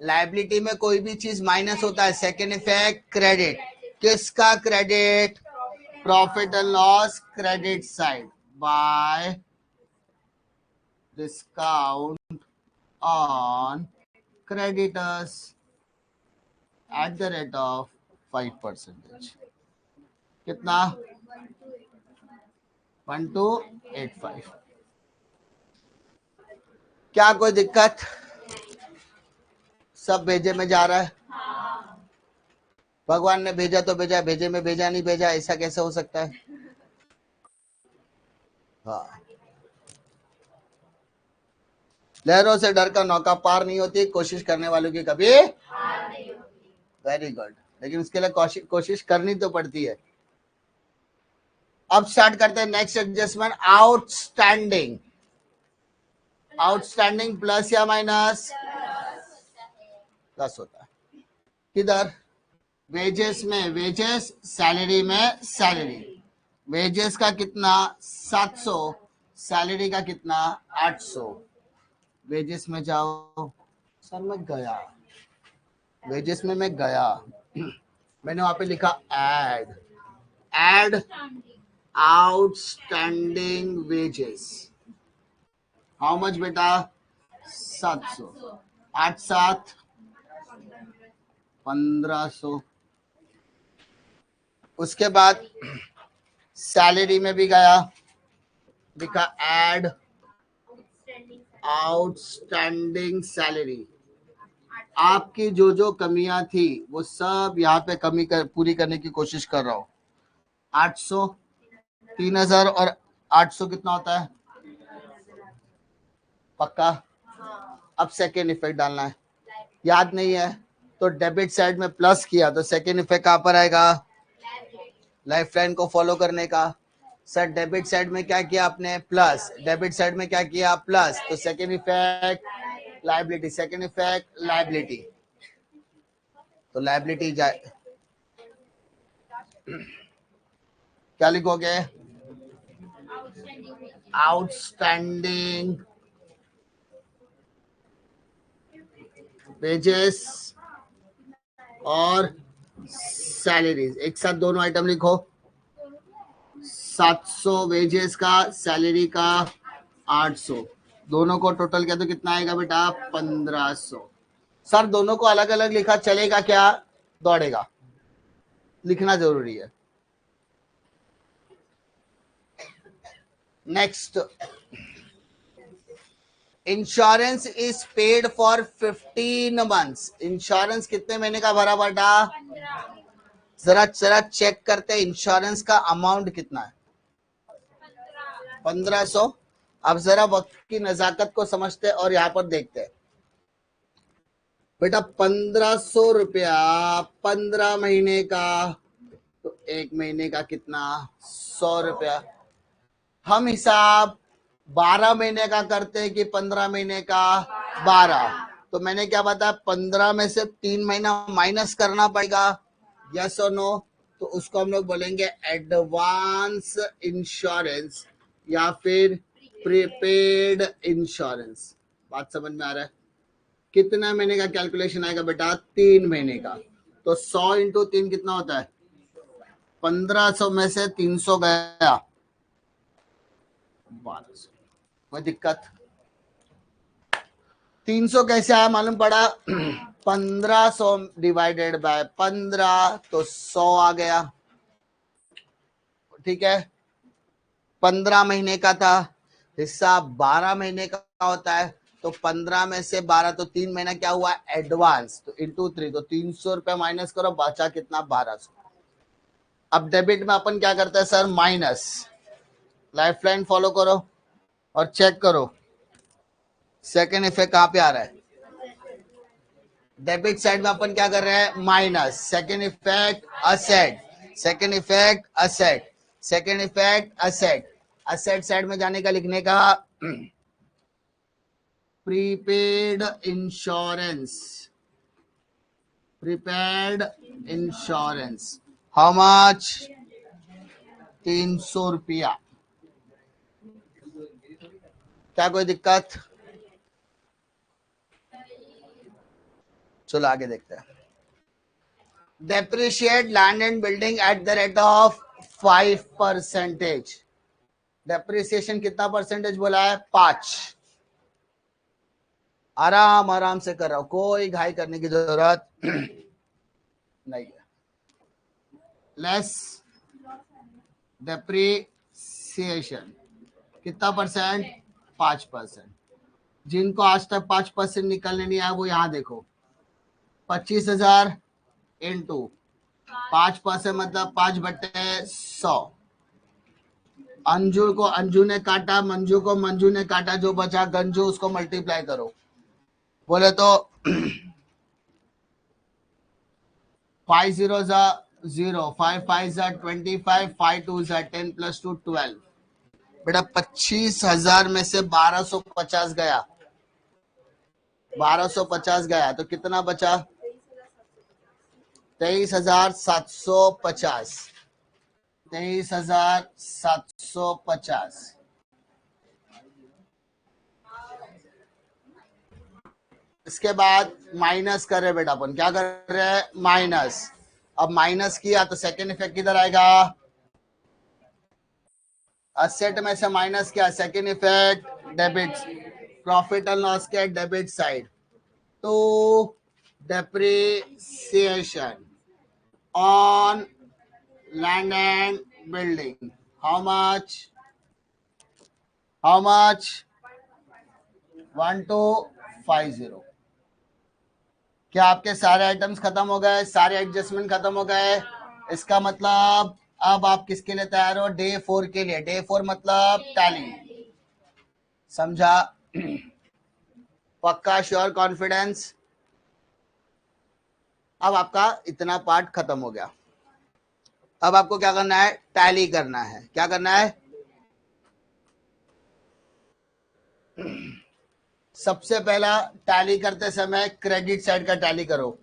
S1: लाइबिलिटी में कोई भी चीज माइनस होता है, सेकेंड इफेक्ट क्रेडिट। किसका credit? Profit and loss credit side by discount on creditors at the rate of 5%। कितना? 1285। क्या कोई दिक्कत? सब भेजे में जा रहा है। भगवान ने भेजा तो भेजा, भेजे में भेजा नहीं भेजा, ऐसा कैसे हो सकता है? हाँ, लहरों से डर का नौका पार नहीं होती, कोशिश करने वालों की कभी। वेरी गुड, लेकिन उसके लिए कोशिश करनी तो पड़ती है। अब स्टार्ट करते हैं next adjustment. Outstanding. Outstanding plus या माइनस? प्लस होता है। किधर? वेजेस में वेजेस, सैलरी में सैलरी। वेजेस का कितना? 700, सैलरी का कितना? 800। वेजेस में जाओ। सर मैं गया, वेजेस में मैं गया, मैंने वहां पे लिखा add outstanding wages. How much बेटा? 700। 8 7 1500। उसके बाद सैलरी में भी गया, लिखा एड आउटस्टैंडिंग सैलरी। आपकी जो जो कमियां थी वो सब यहाँ पे पूरी करने की कोशिश कर रहा हूँ। 800, 3000 और 800 कितना होता है? पक्का? अब सेकेंड इफेक्ट डालना है। याद नहीं है तो डेबिट साइड में प्लस किया तो सेकेंड इफेक्ट कहां पर आएगा? लाइफलाइन को फॉलो करने का। सर डेबिट साइड में क्या किया आपने? प्लस। डेबिट साइड में क्या किया? प्लस। तो second effect liability, second effect liability. तो लाइबिलिटी जाए, क्या लिखोगे? आउटस्टैंडिंग वेजेस और सैलरीज, एक साथ दोनों आइटम लिखो। 700 वेजेस का, सैलरी का 800, दोनों को टोटल किया तो कितना आएगा बेटा? 1500। सर दोनों को अलग अलग लिखा चलेगा क्या? दौड़ेगा, लिखना जरूरी है। Next, insurance is paid for 15 months. Insurance कितने महीने का भरा बेटा? जरा जरा चेक करते हैं इंश्योरेंस का अमाउंट कितना है। 1500। अब जरा वक्त की नजाकत को समझते और यहाँ पर देखते हैं बेटा। 1500 रुपया 15 महीने का, तो एक महीने का कितना? 100 रुपया। हम हिसाब 12 महीने का करते हैं कि 15 महीने का? 12। तो मैंने क्या बताया? 15 में से 3 महीना माइनस करना पड़ेगा, यस और नो? तो उसको हम लोग बोलेंगे एडवांस इंश्योरेंस या फिर प्रीपेड इंश्योरेंस। बात समझ में आ रहा है? कितना महीने का कैलकुलेशन आएगा बेटा? 3 महीने का। तो 100 इंटू 3 कितना होता है? 1500 में से 300 गया 1200। कोई दिक्कत? 300 कैसे आया मालूम पड़ा? 1500 डिवाइडेड बाय 15 तो 100 आ गया। ठीक है, 15 महीने का था, हिस्सा 12 महीने का होता है, तो 15 में से 12 तो 3 महीना क्या हुआ? एडवांस। तो इंटू 3, तो 300 रुपए माइनस करो, बचा कितना? 1200। अब डेबिट में अपन क्या करते हैं sir? Minus. Life line follow करो और चेक करो सेकेंड इफेक्ट कहां पे आ रहा है। डेबिट साइड में अपन क्या कर रहे हैं? Minus. Second effect asset, second effect asset, second effect asset. Asset side में जाने का लिखने का prepaid insurance, prepaid insurance. How much? 300 रुपया। क्या कोई दिक्कत? चलो आगे देखते हैं। Depreciate land and building at the rate of 5%। Depreciation कितना परसेंटेज बोला है? 5। आराम आराम से कर रहा हूं, कोई घाई करने की जरूरत नहीं है। लेस डेप्रिसिएशन कितना परसेंट? 5%। जिनको आज तक 5% निकलने नहीं आया वो यहां देखो। 25,000 इंटू 5% मतलब 5/100। अंजू को अंजू ने काटा, मंजू को मंजू ने काटा, जो बचा गंजू, उसको मल्टीप्लाई करो। बोले तो 5 0 0, 5 5 25, 5 2 10 + 2 12। बेटा 25,000 में से 1250 गया, 1250 गया तो कितना बचा? 23,750, 23,750। इसके बाद माइनस कर रहे बेटा, अपन क्या कर रहे हैं? माइनस। अब माइनस किया तो सेकेंड इफेक्ट किधर आएगा? असेट में से माइनस किया, second effect debit, profit and loss के डेबिट साइड। तो depreciation on land and building, how much? How much? 1250। क्या आपके सारे आइटम्स खत्म हो गए? सारे एडजस्टमेंट खत्म हो गए? इसका मतलब अब आप किसके लिए तैयार हो? डे 4 के लिए। डे 4 मतलब टैली। समझा? पक्का? श्योर? कॉन्फिडेंस? अब आपका इतना पार्ट खत्म हो गया। अब आपको क्या करना है? टैली करना है। क्या करना है? सबसे पहला टैली करते समय क्रेडिट साइड का टैली करो।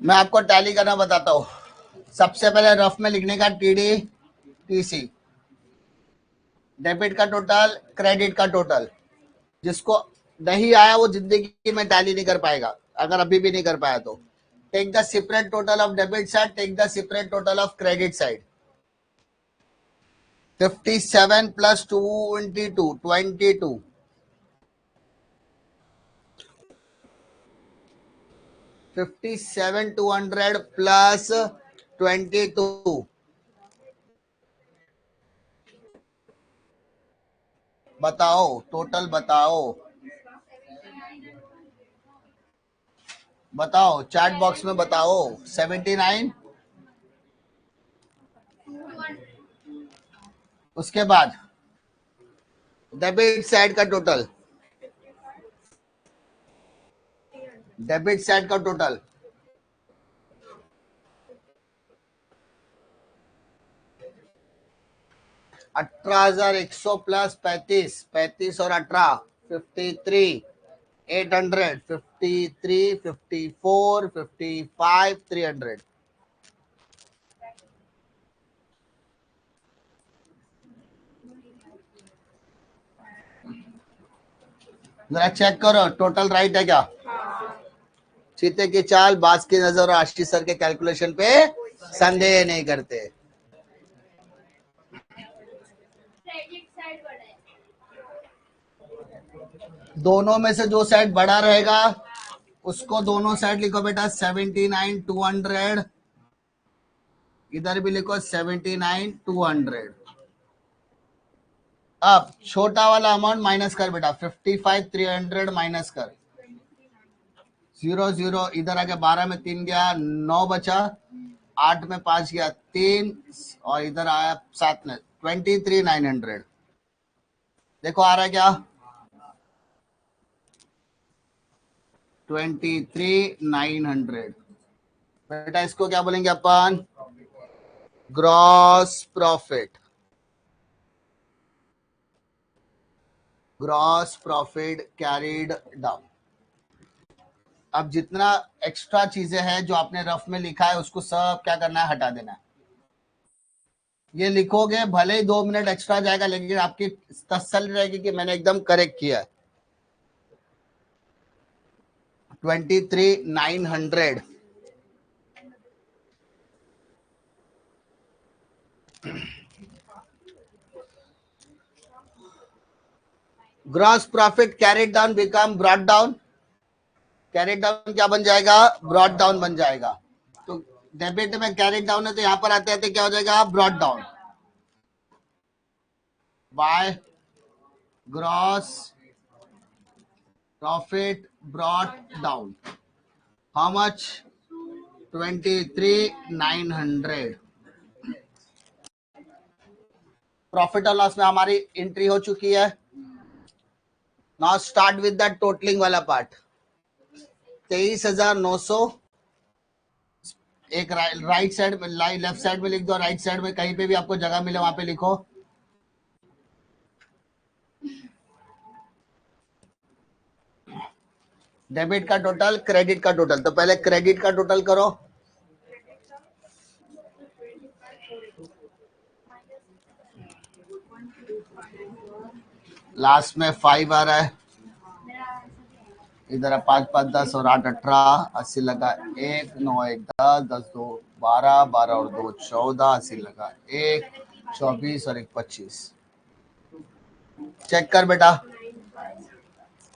S1: मैं आपको टैली करना बताता हूं। सबसे पहले रफ में लिखने का टीडी टीसी, डेबिट का टोटल, क्रेडिट का टोटल। जिसको नहीं आया वो जिंदगी में टैली नहीं कर पाएगा, अगर अभी भी नहीं कर पाया तो। Take the separate total of debit side, take the separate total of credit side. 57 + 22 22, 57 200 plus 22। बताओ टोटल, बताओ बताओ, चैट बॉक्स में बताओ। 79। उसके बाद डेबिट साइड का टोटल, डेबिट साइड का टोटल 18,100 प्लस 35, 35 और 18 53, 800, 53, 54, 55, 300. जरा चेक करो टोटल राइट है क्या? चीते की चाल, बाज की नजर और आशीष सर के कैलकुलेशन पे संदेह नहीं करते। दोनों में से जो साइड बड़ा रहेगा उसको दोनों साइड लिखो बेटा 79 200, इधर भी लिखो 79 200। अब छोटा वाला अमाउंट माइनस कर बेटा, 55 300 माइनस कर, 0 0 इधर आके 12 में 3 गया, 9 बचा, 8 में 5 गया 3, और इधर आया 7 में 23 900। देखो आ रहा है क्या? 23 900। बेटा इसको क्या बोलेंगे अपन? Gross profit. Gross profit carried down. अब जितना एक्स्ट्रा चीजें हैं जो आपने रफ में लिखा है उसको सब क्या करना है? हटा देना है। ये लिखोगे भले ही 2 मिनट एक्स्ट्रा जाएगा, लेकिन आपकी तसल्ली रहेगी कि मैंने एकदम करेक्ट किया है। 23 900। Gross profit carried down become brought down. Carried down क्या बन जाएगा? ब्रॉट डाउन बन जाएगा। तो डेबिट में कैरीड डाउन है तो यहां पर आते आते क्या हो जाएगा? Brought down by gross profit brought down. How much? 23 900। Profit और लॉस में हमारी एंट्री हो चुकी है। Now start with the totalling वाला पार्ट। 23,900। एक राइट साइड में, लेफ्ट साइड में लिख दो, राइट साइड में कहीं पे भी आपको जगह मिले वहां पे लिखो। डेबिट का टोटल, क्रेडिट का टोटल। तो पहले क्रेडिट का टोटल करो। लास्ट में 5 आ रहा है, इधर 5 5 10 और 8 18, 80 लगा 1, 9 1 10, 10 2 12, 12 और 2 14, 80 लगा 1, 24 और 1 25। चेक कर बेटा।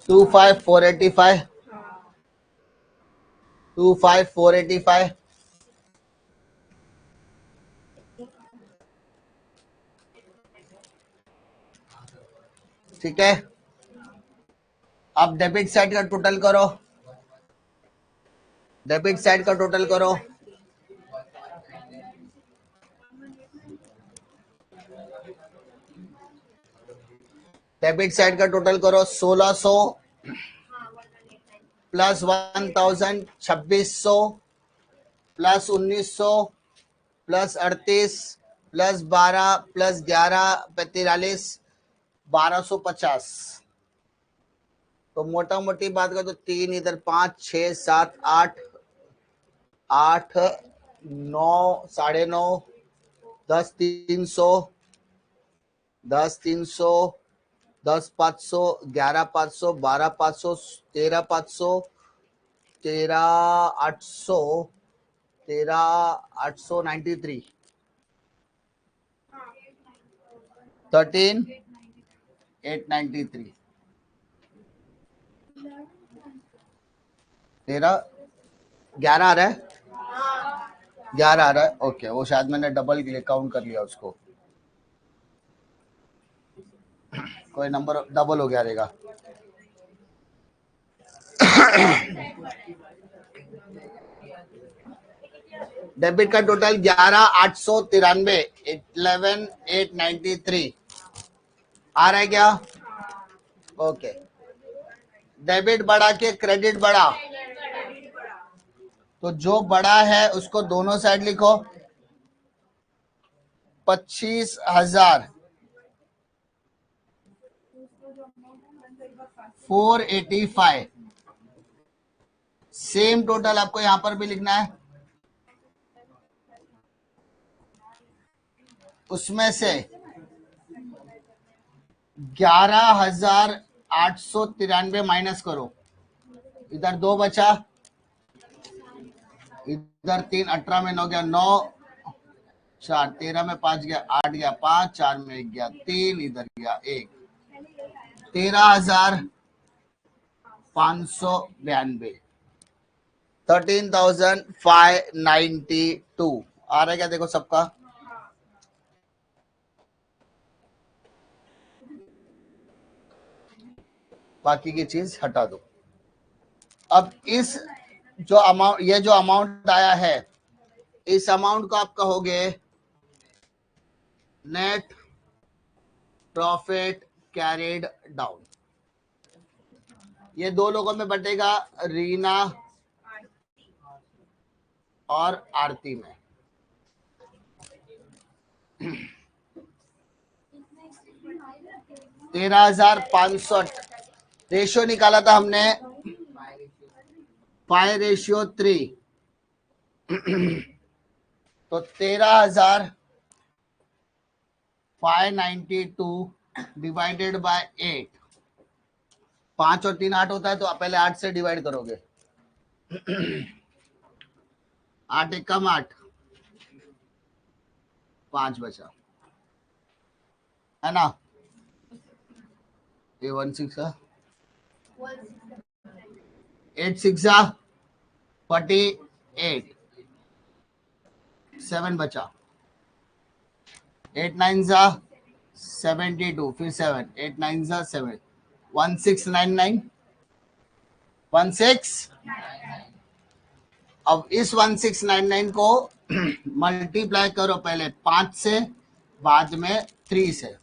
S1: 25485, 25485। ठीक है, अब डेबिट साइड का टोटल करो। डेबिट साइड का टोटल करो। डेबिट साइड का टोटल करो। 1600 plus 1000 2600 plus 1900 plus 38 plus 12 plus 11 43 1250। तो मोटा मोटी बात कर तो 3 इधर 5 6 7 8 8 9 9:30 10 300 10 300 10 500 11 500 12 500 13 500 13 800 13 893 13 893 13 11 आ रहा है, 11 आ रहा है। ओके, वो शायद मैंने डबल काउंट कर लिया उसको, कोई नंबर डबल हो गया रहेगा। डेबिट का टोटल 11,893, 11,893 आ रहा है क्या? ओके, डेबिट बढ़ा के क्रेडिट बढ़ा, तो जो बड़ा है उसको दोनों साइड लिखो। 25,485, 485 सेम टोटल आपको यहां पर भी लिखना है। उसमें से 11,893 माइनस करो, इधर 2 बचा, इधर 3, 18 में 9 गया, 9 4, 13 में 5 गया, 8 गया, 5 4 में 1 गया, 3 इधर गया 1, 13,592, 13,592 आ रहा है क्या? देखो सबका बाकी की चीज हटा दो। अब इस जो अमाउंट, ये जो अमाउंट आया है, इस अमाउंट को आप कहोगे नेट प्रॉफिट कैरिड डाउन। ये दो लोगों में बटेगा, रीना और आरती में। 13,500 रेशियो निकाला था हमने, 5:3, तो 13,592 डिवाइडेड बाय 8, 5 और 3 8 होता है, तो पहले 8 से डिवाइड करोगे, 8 एक कम 8, 5 बचा, है ना? ये 1 6 8 6 48, 7 बचा, 8 9 72, फिर 7, 8 9 7, 1699, 16। अब इस 1699 को मल्टीप्लाई करो पहले 5 से, बाद में 3 से।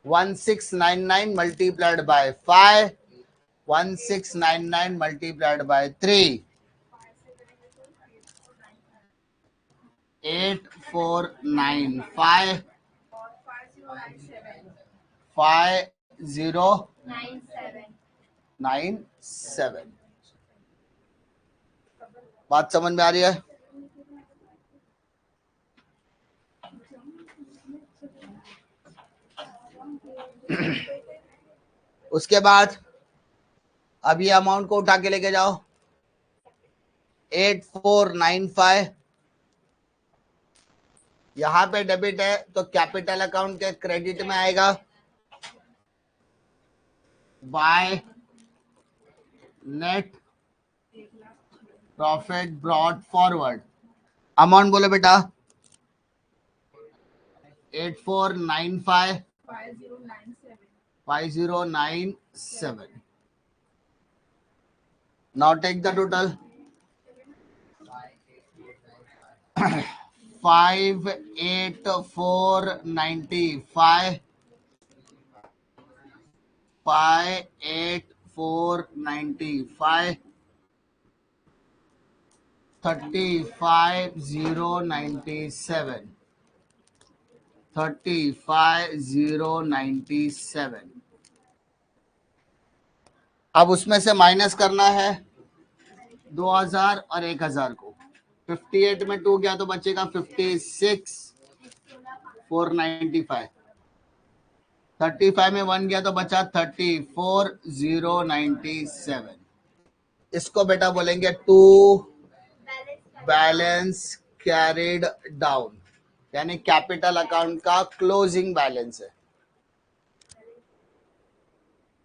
S1: 1699 मल्टीप्लाइड बाय 5, 1699 मल्टीप्लाइड बाय 3, 8495 5097। बात समझ में आ रही है? उसके बाद अब ये अमाउंट को उठा के लेके जाओ, 8495 यहां पे डेबिट है, तो कैपिटल अकाउंट के क्रेडिट में आएगा, by net profit brought forward. Amount बोलो बेटा, 8495 5097। Now take the total, 58495, 58495, 35097, 35097। अब उसमें से माइनस करना है 2000 और 1000 को, 58 में 2 गया तो बचेगा 56,495, 35 में 1 गया तो बचा 34,097। इसको बेटा बोलेंगे टू बैलेंस कैरिड डाउन, यानी कैपिटल अकाउंट का क्लोजिंग बैलेंस है।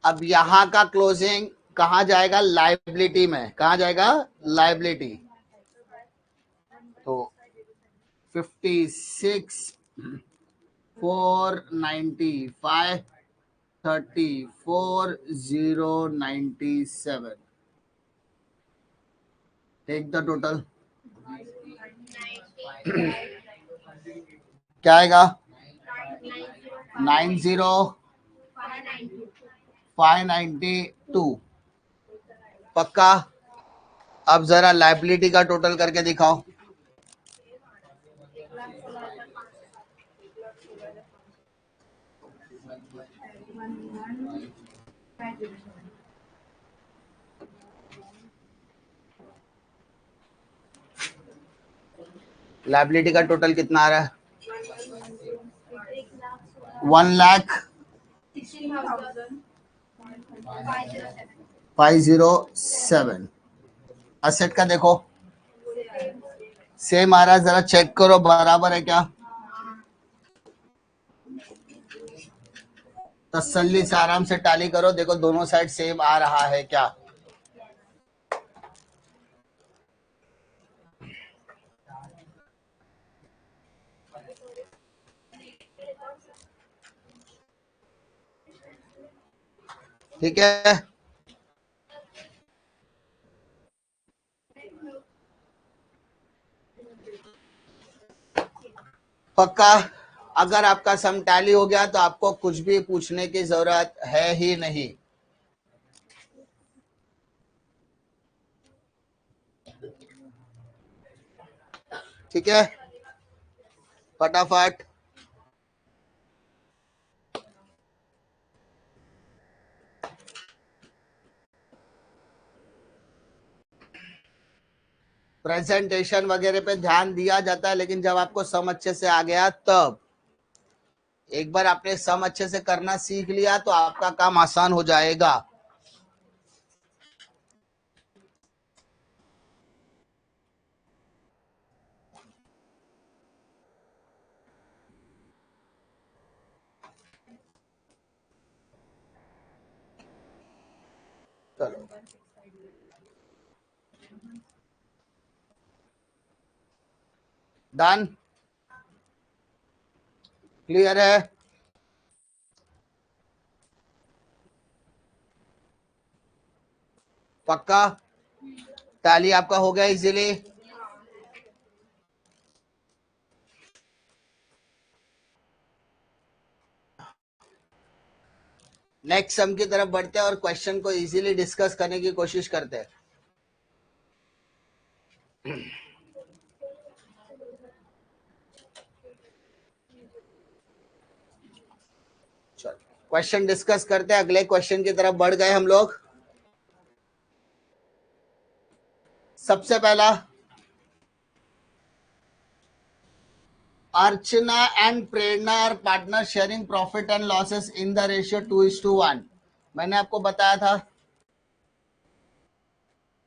S1: अब यहां का क्लोजिंग कहां जाएगा? लाइबिलिटी में। कहां जाएगा? लाइबिलिटी। तो 56,495, 34,097। टेक द टोटल, क्या आएगा? 90,592। पक्का? अब जरा लाइबिलिटी का टोटल करके दिखाओ। लाइबिलिटी का टोटल कितना आ रहा है? 1,05,07। असेट का देखो सेम आ रहा है, जरा चेक करो बराबर है क्या, तसल्ली से आराम से टैली करो, देखो दोनों साइड सेम आ रहा है क्या। ठीक है, पक्का। अगर आपका सम टैली हो गया तो आपको कुछ भी पूछने की जरूरत है ही नहीं। ठीक है, फटाफट। प्रेजेंटेशन वगैरह पे ध्यान दिया जाता है, लेकिन जब आपको सम अच्छे से आ गया तब, एक बार आपने सम अच्छे से करना सीख लिया तो आपका काम आसान हो जाएगा। चलो, डन, क्लियर है? पक्का, टैली आपका हो गया इजीली। नेक्स्ट सम की तरफ बढ़ते हैं और क्वेश्चन को इजीली डिस्कस करने की कोशिश करते हैं। चलो क्वेश्चन डिस्कस करते हैं, अगले क्वेश्चन की तरफ बढ़ गए हम लोग। सबसे पहला, Archana and Prerna are partner sharing profit and losses in the ratio 2:1। मैंने आपको बताया था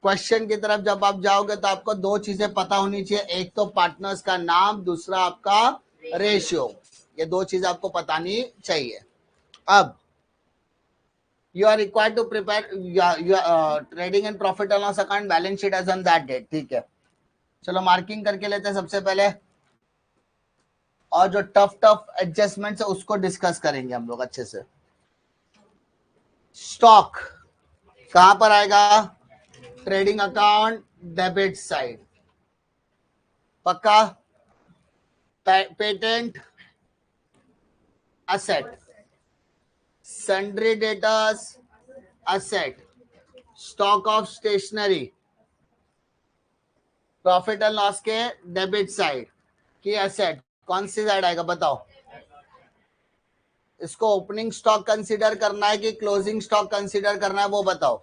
S1: क्वेश्चन की तरफ जब आप जाओगे तो आपको दो चीजें पता होनी चाहिए, एक तो पार्टनर्स का नाम, दूसरा आपका रेशियो। ये दो चीजें आपको बतानी चाहिए। अब you are required to prepare your trading and profit and loss account balance sheet as on that date। ठीक है, चलो मार्किंग करके लेते हैं सबसे पहले, और जो टफ टफ एडजस्टमेंट है उसको डिस्कस करेंगे हम लोग अच्छे से। स्टॉक कहां पर आएगा? ट्रेडिंग अकाउंट डेबिट साइड, पक्का। Patent asset, sundry debtors asset, stock of stationery profit and loss के डेबिट साइड की असेट कौन सी साइड आएगा बताओ? इसको ओपनिंग स्टॉक कंसीडर करना है कि क्लोजिंग स्टॉक कंसीडर करना है वो बताओ?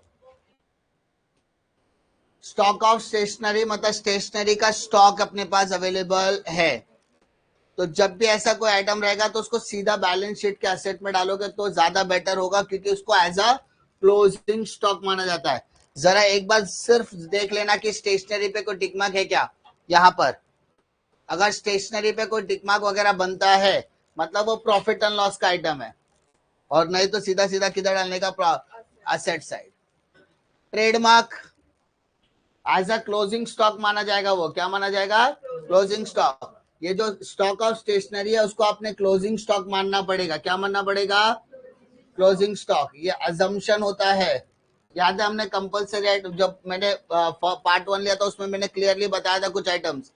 S1: स्टॉक ऑफ स्टेशनरी मतलब स्टेशनरी का स्टॉक अपने पास अवेलेबल है, तो जब भी ऐसा कोई आइटम रहेगा तो उसको सीधा बैलेंस शीट के एसेट में डालोगे तो ज्यादा बेटर होगा, क्योंकि उसको एज अ क्लोजिंग स्टॉक माना जाता है। जरा एक बार सिर्फ देख लेना कि स्टेशनरी पे कोई टिकमार्क है क्या। यहाँ पर अगर स्टेशनरी पे कोई टिकमार्क वगैरह बनता है मतलब वो प्रॉफिट एंड लॉस का आइटम है, और नहीं तो सीधा सीधा किधर डालने का? Asset side. Trademark as a closing stock माना जाएगा, वो क्या माना जाएगा? Closing stock. ये जो स्टॉक ऑफ स्टेशनरी है उसको आपने क्लोजिंग स्टॉक मानना पड़ेगा। क्या मानना पड़ेगा? Closing stock. ये अजम्पशन होता है, याद है हमने कंपल्सरी, जब मैंने पार्ट 1 लिया था उसमें मैंने क्लियरली बताया था कुछ आइटम्स।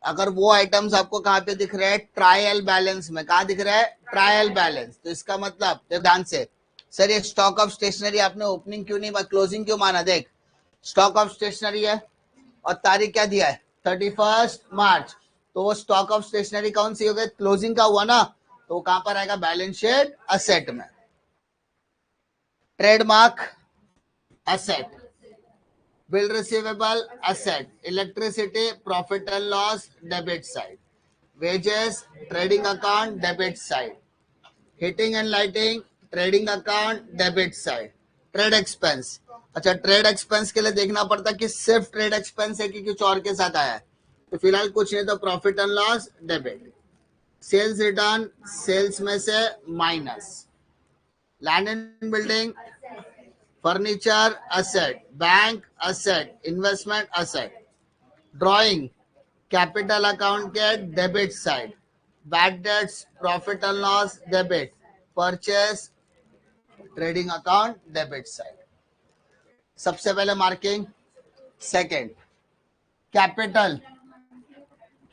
S1: अगर वो आइटम्स आपको कहाँ पे दिख रहे हैं? ट्रायल बैलेंस में। कहाँ दिख रहा है? Trial balance. तो इसका मतलब ध्यान से, सर ये स्टॉक ऑफ स्टेशनरी आपने ओपनिंग क्यों नहीं क्लोजिंग क्यों माना? देख, स्टॉक ऑफ स्टेशनरी है और तारीख क्या दिया है? 31 मार्च। तो वो स्टॉक ऑफ स्टेशनरी कौन सी हो गई? क्लोजिंग का हुआ ना, तो वो कहां पर आएगा? बैलेंस शीट असेट में। Trademark asset, bill receivable asset, electricity profit and loss debit side, wages trading account debit side, heating and lighting trading account debit side, trade expense. अच्छा, ट्रेड एक्सपेंस के लिए देखना पड़ता कि सिर्फ ट्रेड एक्सपेंस है कि कुछ और के साथ आया है, तो फिलहाल कुछ नहीं, तो profit and loss debit. Sales return sales में से minus, land and building furniture asset, bank asset, investment asset, drawing capital account के debit side, bad debts profit and loss debit, purchase trading account debit side. सबसे पहले marking. Second, capital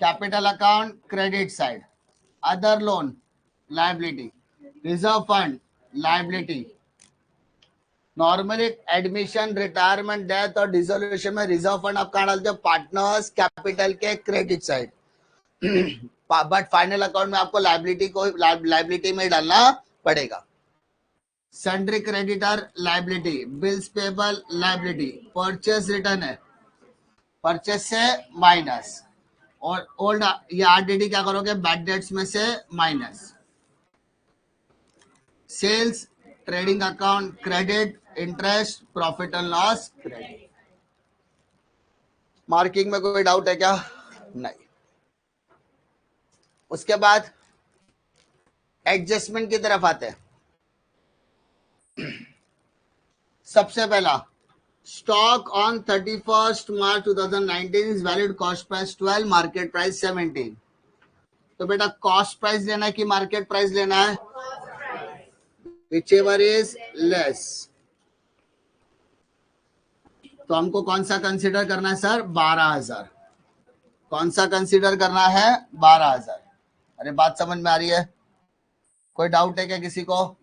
S1: capital account credit side, other loan liability, reserve fund liability. Normally admission, retirement, death और dissolution में reserve fund आप कहाँ डालते हो? Partners capital के credit side. But final account में आपको लायबिलिटी में डालना पड़ेगा। Sundry creditor liability, bills payable liability, purchase return है, परचेस से माइनस, और ओल्ड ये आरडीडी क्या करोगे? बैड डेट्स में से minus. Sales trading account credit, interest profit and loss credit. Marking में कोई डाउट है क्या? नहीं। उसके बाद एडजस्टमेंट की तरफ आते हैं। सबसे पहला, stock on 31 March 2019 is valid cost price 12, market price 17। तो बेटा कॉस्ट प्राइस लेना है कि मार्केट प्राइस लेना है? whichever is less। तो हमको कौन सा कंसीडर करना है सर? 12,000। कौन सा कंसीडर करना है? 12,000। अरे बात समझ में आ रही है? कोई डाउट है क्या किसी को?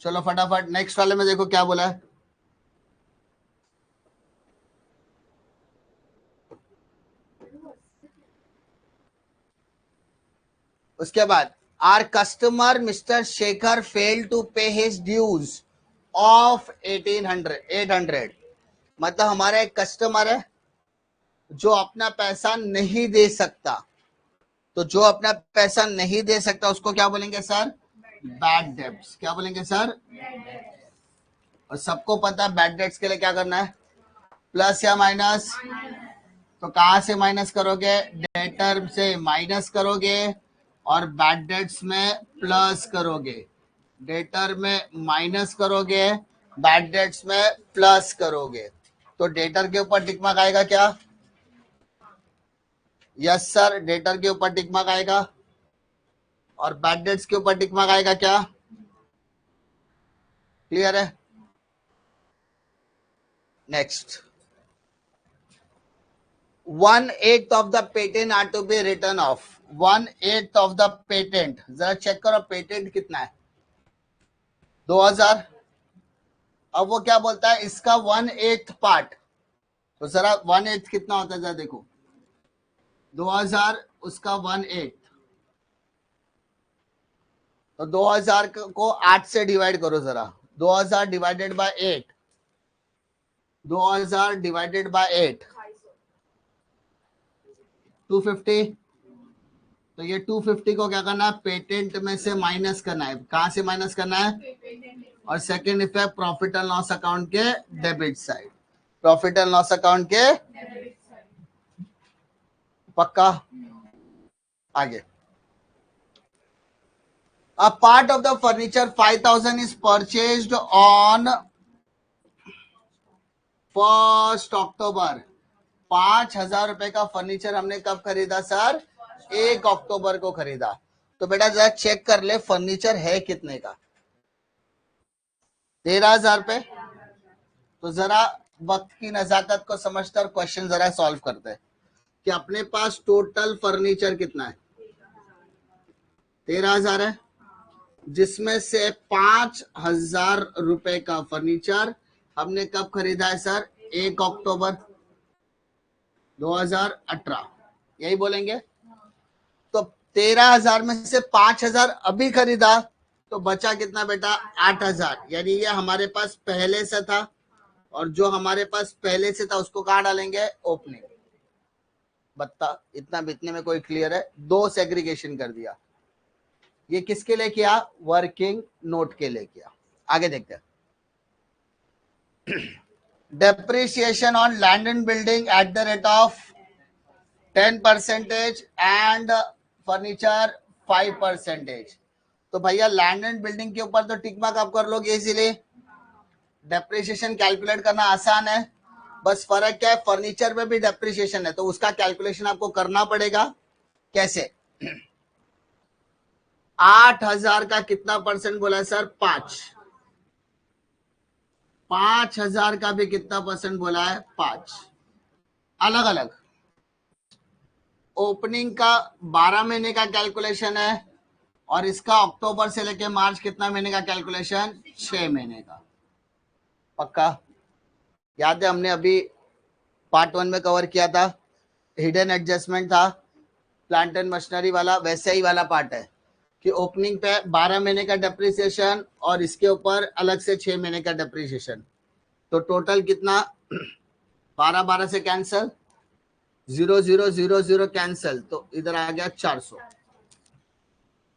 S1: चलो फटाफट नेक्स्ट वाले में देखो क्या बोला है। उसके बाद, our customer mister Shekhar fail to pay his dues of 800। मतलब हमारा एक कस्टमर है जो अपना पैसा नहीं दे सकता। तो जो अपना पैसा नहीं दे सकता उसको क्या बोलेंगे सर? Bad debts. क्या बोलेंगे सर? और सबको पता है बैड डेब्ट्स के लिए क्या करना है? प्लस या माइनस? तो कहां से माइनस करोगे? डेटर से माइनस करोगे और बैड डेट्स में प्लस करोगे। डेटर में माइनस करोगे, बैड डेट्स में प्लस करोगे। तो डेटर के ऊपर टिक मार्क आएगा क्या? यस सर, डेटर के ऊपर टिक मार्क आएगा। और बैड डेट्स के ऊपर टिक मार्क आएगा क्या? क्लियर है? Next, 1/8 of the patent are to be return off. 1/8 of the patent, जरा चेक करो पेटेंट कितना है? 2000। अब वो क्या बोलता है? इसका 1/8 पार्ट। तो जरा 1/8 कितना होता है जरा देखो। 2000 उसका 1/8, तो 2000 को 8 से डिवाइड करो जरा। 2000 डिवाइडेड बाय 8, 2000 डिवाइडेड बाय 8 250। तो ये 250 को क्या करना है? पेटेंट में से माइनस करना है। कहां से माइनस करना है? और second effect profit and loss account के debit side. Profit and loss account के पक्का? आगे, a part of the furniture 5,000 is purchased on 1 अक्टूबर। 5,000 रुपए का फर्नीचर हमने कब खरीदा सर? 1 अक्टूबर को खरीदा। तो बेटा जरा चेक कर ले फर्नीचर है कितने का? 13,000 रुपए। तो जरा वक्त की नजाकत को समझते और क्वेश्चन जरा सॉल्व करते हैं कि अपने पास टोटल फर्नीचर कितना है? 13,000 है, जिसमें से 5,000 रुपए का फर्नीचर हमने कब खरीदा है सर? 1 अक्टूबर 2018। यही बोलेंगे। तो 13,000 में से 5,000 अभी खरीदा, तो बचा कितना बेटा 8000, यानी ये हमारे पास पहले से था और जो हमारे पास पहले से था उसको कहाँ डालेंगे ओपनिंग। बत्ता इतना बितने में कोई क्लियर है? दो सेग्रीगेशन कर दिया। ये किसके लिए किया? वर्किंग नोट के लिए किया। आगे देखते हैं। Depreciation on land and building at the rate of 10% and furniture 5%। तो भैया लैंड एंड बिल्डिंग के ऊपर तो टिक मार्क आप कर लोगे इजीली। डेप्रिसिएशन कैलकुलेट करना आसान है, बस फर्क क्या है, फर्नीचर में भी डेप्रिसिएशन है तो उसका कैलकुलेशन आपको करना पड़ेगा। कैसे? 8000 का कितना परसेंट बोला है सर? 5। 5000 का भी कितना परसेंट बोला है? 5। अलग अलग। ओपनिंग का 12 महीने का कैलकुलेशन है और इसका अक्टूबर से लेके मार्च कितना महीने का कैलकुलेशन? 6 महीने का। पक्का याद है? हमने अभी पार्ट 1 में कवर किया था, हिडन एडजस्टमेंट था प्लांट एंड मशीनरी वाला, वैसे ही वाला पार्ट है कि ओपनिंग पे 12 महीने का डेप्रिसिएशन और इसके ऊपर अलग से 6 महीने का डेप्रिसिएशन। तो टोटल कितना? 12 से कैंसल, 0000 कैंसल, तो इधर आ गया 400।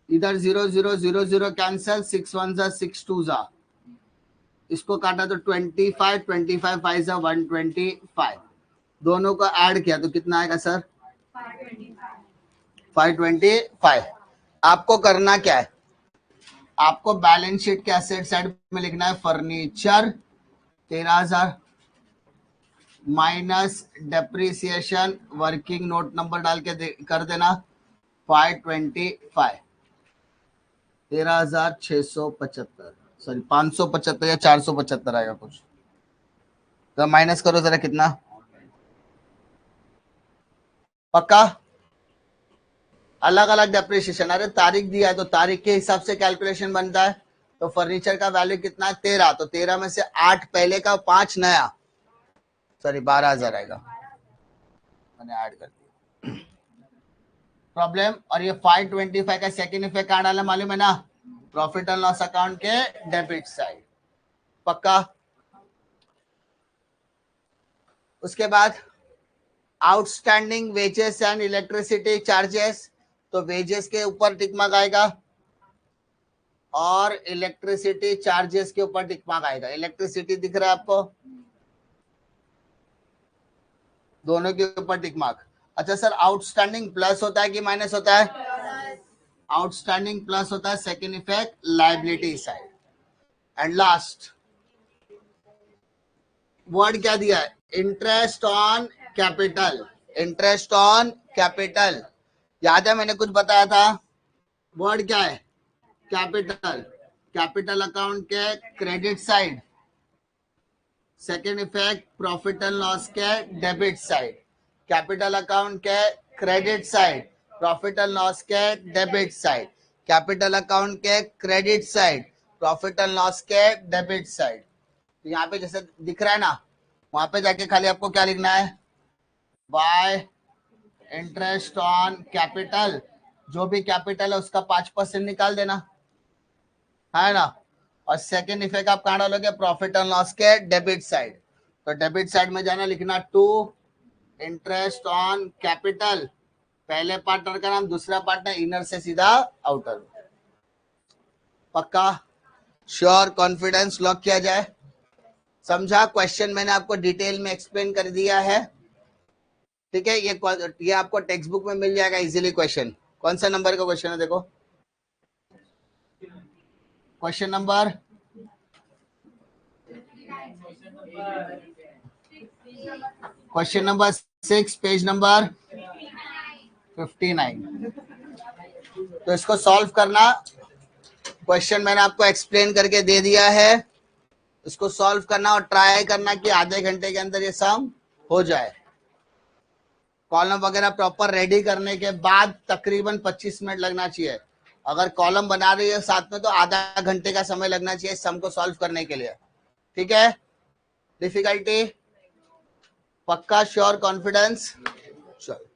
S1: इधर 0000 कैंसल, 6 1 जा 6 2 जा, इसको काटा तो 25 25 5 जा 125। दोनों को ऐड किया तो कितना आएगा सर? 525। आपको करना क्या है? आपको बैलेंस शीट के एसेट साइड में लिखना है furniture 13000 minus depreciation, working note number डाल के कर देना 525, 13675, सॉरी 575 या 475 आएगा कुछ। तो माइनस करो जरा कितना। पक्का? अलग अलग डेप्रिसिएशन, अरे तारीख दिया है तो तारीख के हिसाब से कैलकुलेशन बनता है। तो फर्नीचर का वैल्यू कितना है? 13, तो 13 में से 8 पहले का, 5 नया, सॉरी 12000 आएगा, मैंने ऐड कर दिया। प्रॉब्लम? और ये 525 का सेकंड इफेक्ट कहाँ डाला मालूम है ना? प्रॉफिट एंड लॉस अकाउंट के डेबिट साइड। पक्का? उसके बाद outstanding wages and electricity charges, तो वेजेस के ऊपर टिक मार्क आएगा और इलेक्ट्रिसिटी चार्जेस के ऊपर टिक मार्क आएगा। इलेक्ट्रिसिटी दिख रहा है आपको? दोनों के ऊपर टिक मार्क। अच्छा सर, आउटस्टैंडिंग प्लस होता है कि माइनस होता है? आउटस्टैंडिंग प्लस होता है। Second effect liability side. And last word क्या दिया है? Interest on capital. Interest on capital याद है मैंने कुछ बताया था? वर्ड क्या है? कैपिटल। कैपिटल अकाउंट के credit side. Second effect profit and loss के डेबिट साइड। कैपिटल अकाउंट के credit side, profit and loss के डेबिट साइड। कैपिटल अकाउंट के credit side, profit and loss के डेबिट साइड। तो यहाँ पे जैसे दिख रहा है ना, वहां पे जाके खाली आपको क्या लिखना है? बाय इंटरेस्ट ऑन कैपिटल, जो भी कैपिटल है उसका 5% निकाल देना है ना। और सेकेंड इफेक्ट आप कहाँ डालोगे? प्रॉफिट एंड लॉस के डेबिट साइड। तो डेबिट साइड में जाना, लिखना टू इंटरेस्ट ऑन कैपिटल, पहले पार्टनर का नाम, दूसरा पार्टनर, इनर से सीधा आउटर। पक्का? श्योर? कॉन्फिडेंस? लॉक किया जाए? समझा? क्वेश्चन मैंने आपको डिटेल में एक्सप्लेन कर दिया है, ठीक है। ये आपको टेक्स्ट बुक में मिल जाएगा इजीली क्वेश्चन। कौन सा नंबर का क्वेश्चन है? देखो question number question number 6, page number 59। तो इसको सॉल्व करना, क्वेश्चन मैंने आपको एक्सप्लेन करके दे दिया है। इसको सॉल्व करना और ट्राई करना कि आधे घंटे के अंदर ये सम हो जाए। कॉलम वगैरह प्रॉपर रेडी करने के बाद तकरीबन 25 मिनट लगना चाहिए। अगर कॉलम बना रही है साथ में तो आधा घंटे का समय लगना चाहिए सम को सॉल्व करने के लिए, ठीक है। डिफिकल्टी? पक्का? श्योर? कॉन्फिडेंस? श्योर।